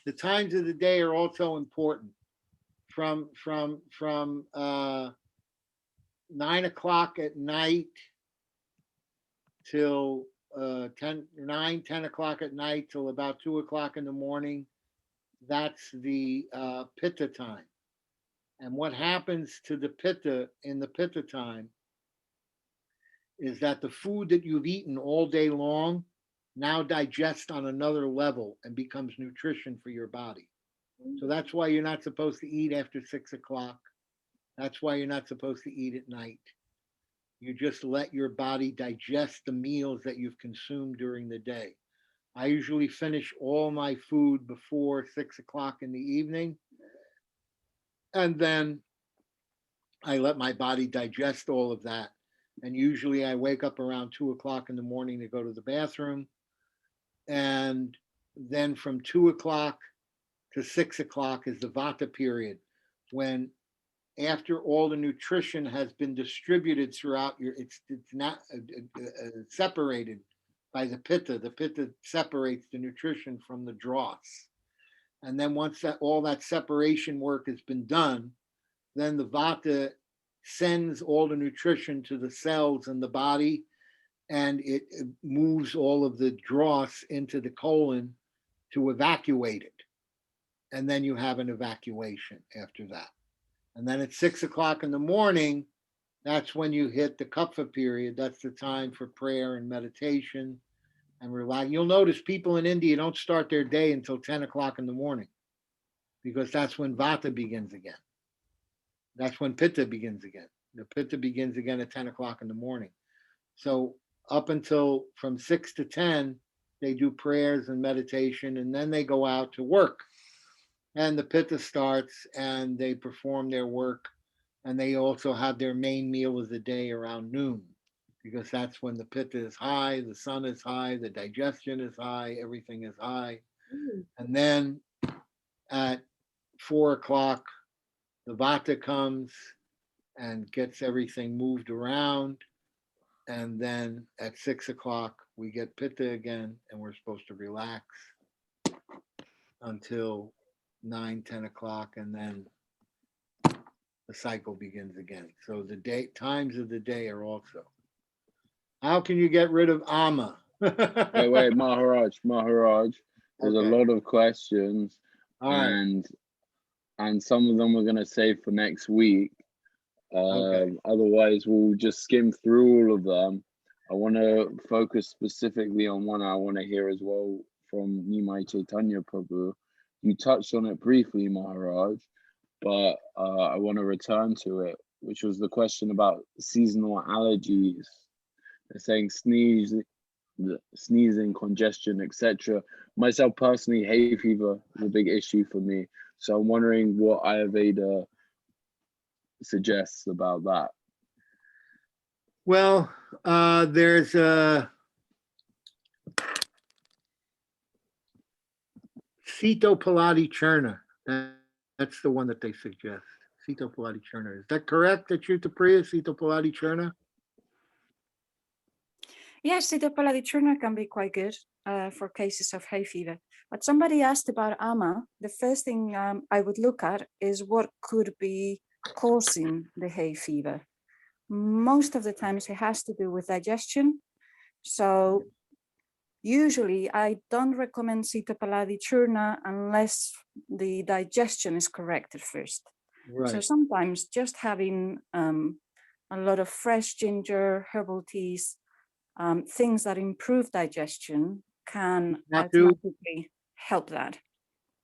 the times of the day are also important. From 9 o'clock at night till 10 o'clock at night till about 2 o'clock in the morning. That's the pitta time. And what happens to the pitta in the pitta time is that the food that you've eaten all day long now digests on another level and becomes nutrition for your body. So that's why you're not supposed to eat after 6 o'clock. That's why you're not supposed to eat at night. You just let your body digest the meals that you've consumed during the day. I usually finish all my food before 6 o'clock in the evening. And then I let my body digest all of that. And usually I wake up around 2 o'clock in the morning to go to the bathroom. And then from 2 o'clock to 6 o'clock is the vata period, when after all the nutrition has been distributed throughout it's not separated by the pitta separates the nutrition from the dross. And then once all that separation work has been done, then the vata sends all the nutrition to the cells in the body, and it moves all of the dross into the colon to evacuate it. And then you have an evacuation after that. And then at 6 o'clock in the morning, that's when you hit the kapha period. That's the time for prayer and meditation and relax. You'll notice people in India don't start their day until 10 o'clock in the morning, because that's when vata begins again. That's when pitta begins again. The pitta begins again at 10 o'clock in the morning. So up until from 6 to 10, they do prayers and meditation, and then they go out to work. And the pitta starts and they perform their work, and they also have their main meal of the day around noon, because that's when the pitta is high, the sun is high, the digestion is high, everything is high. And then at 4 o'clock, the vata comes and gets everything moved around. And then at 6 o'clock, we get pitta again, and we're supposed to relax until 9, 10 o'clock, and then the cycle begins again. So the times of the day are also. How can you get rid of ama? Wait, Maharaj. There's a lot of questions, and some of them we're gonna save for next week. Otherwise, we'll just skim through all of them. I want to focus specifically on one I want to hear as well from Nimai Chaitanya Prabhu. You touched on it briefly, Maharaj, but I want to return to it, which was the question about seasonal allergies. They're saying sneezing, congestion, etc. Myself personally, hay fever is a big issue for me. So I'm wondering what Ayurveda suggests about that. Well, there's Sito Palati Churna. That's the one that they suggest. Sito Palati Churna. Is that correct, Achyuta Priya? Sito Palati Churna? Yes, Sitapaladi churna can be quite good for cases of hay fever. But somebody asked about ama. The first thing I would look at is what could be causing the hay fever. Most of the times it has to do with digestion. So usually I don't recommend Sitapaladi churna unless the digestion is corrected first. Right. So sometimes just having a lot of fresh ginger, herbal teas, things that improve digestion can automatically help that.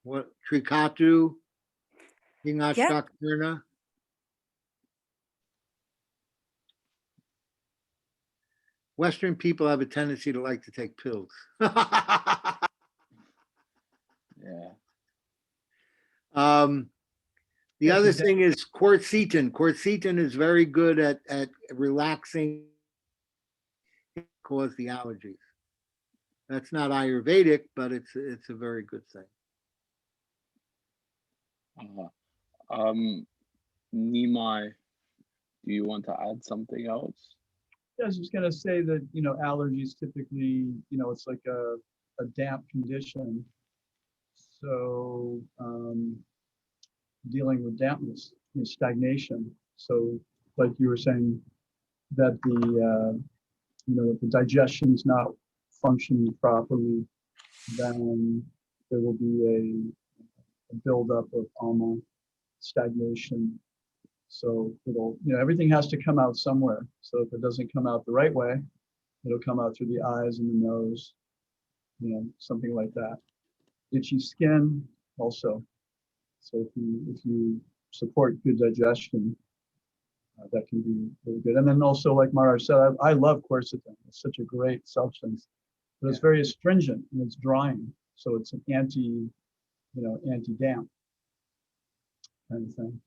What Trikatu, Yeah. Hingashtakirna? Western people have a tendency to like to take pills. Yeah. The other thing is quercetin. Quercetin is very good at relaxing, cause the allergies. That's not Ayurvedic, but it's a very good thing. Nimai, do you want to add something else? Yeah, I was just gonna say that, you know, allergies typically, you know, it's like a damp condition. So dealing with dampness, you know, stagnation. So like you were saying, that the you know, if the digestion is not functioning properly, then there will be a buildup of ama, stagnation. So it'll, you know, everything has to come out somewhere. So if it doesn't come out the right way, it'll come out through the eyes and the nose, you know, something like that. Itchy skin also. So if you support good digestion, that can be really good. And then also, like Maharaj said, I love quercetin. It's such a great substance, but it's very astringent and it's drying. So it's an anti-damp kind of thing.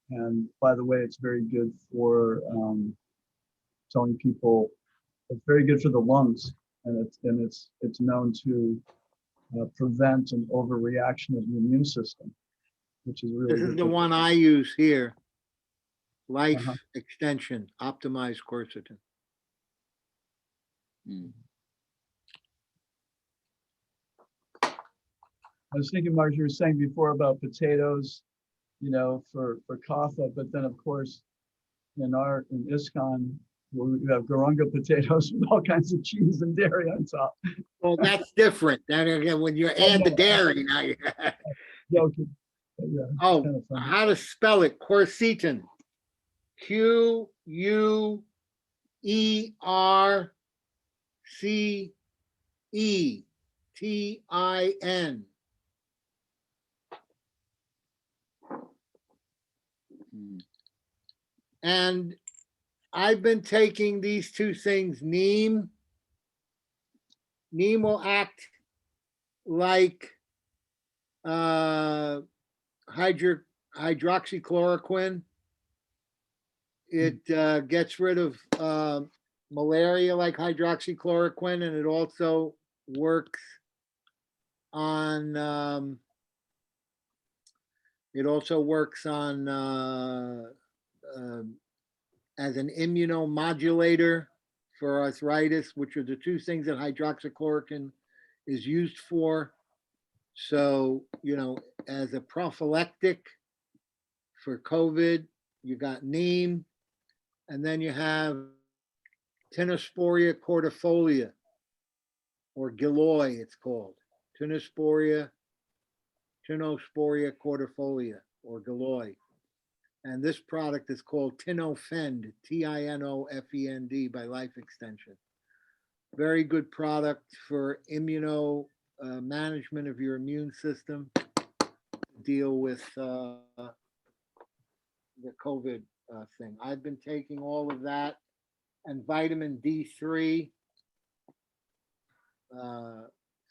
And by the way, it's very good for telling people, it's very good for the lungs, and it's known to prevent an overreaction of the immune system, which is really This is good. the one I use here. Life extension, optimized quercetin. I was thinking, Mark, you were saying before about potatoes, you know, for kapha, but then of course in ISKCON, we have garunga potatoes with all kinds of cheese and dairy on top. Well, that's different. Then again, when you add the dairy, now you. Joking. Yeah, oh, kind of funny. how to spell it? Quercetin. QUERCETIN. And I've been taking these two things. Neem will act like hydroxychloroquine. It gets rid of malaria like hydroxychloroquine, and it also works on as an immunomodulator for arthritis, which are the two things that hydroxychloroquine is used for. So, you know, as a prophylactic for COVID, you got neem, and then you have Tinosporia cordifolia, or Giloy, it's called. Tinosporia cordifolia, or Giloy. And this product is called Tinofend, TINOFEND, by Life Extension. Very good product for management of your immune system, deal with the COVID thing. I've been taking all of that and vitamin D3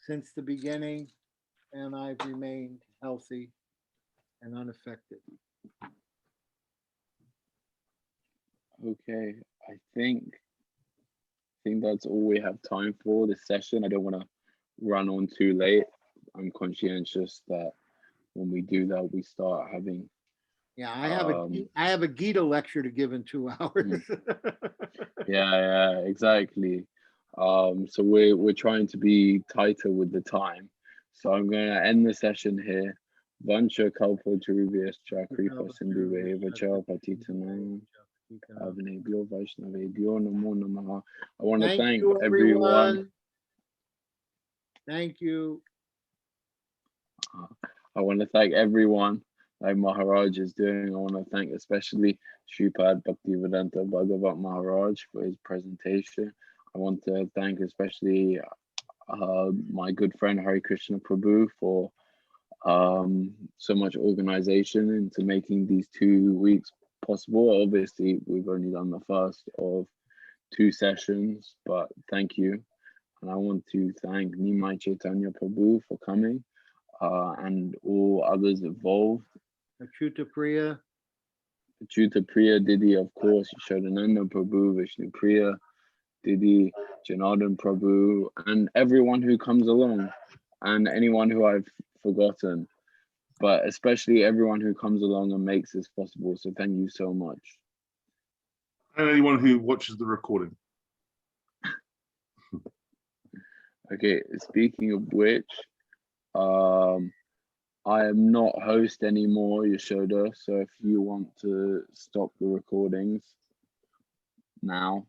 since the beginning, and I've remained healthy and unaffected. Okay, I think that's all we have time for this session. I don't want to run on too late. I'm conscientious that when we do that, we start having. Yeah, I have a Gita lecture to give in 2 hours. Yeah, exactly. So we're trying to be tighter with the time. So I'm going to end the session here. Vancha kalpo tarubhyascha kripa sindhuveva cha patitanam avinebhyo vaishnavebhyo namo namaha. I want to thank you, everyone. Thank you. I want to thank everyone like Maharaj is doing. I want to thank especially Sripad Bhaktivedanta Bhagavat Maharaj for his presentation. I want to thank especially my good friend Hari Krishna Prabhu for so much organization into making these 2 weeks possible. Obviously, we've only done the first of 2 sessions, but thank you. And I want to thank Nimai Chaitanya Prabhu for coming and all others involved. Achyuta Priya. Achyuta Priya Didi, of course, Yashodananda Prabhu, Vishnu Priya Didi, Janardhan Prabhu, and everyone who comes along, and anyone who I've forgotten, but especially everyone who comes along and makes this possible. So thank you so much. And anyone who watches the recording. Okay, speaking of which, I am not host anymore, Yashoda. So if you want to stop the recordings now.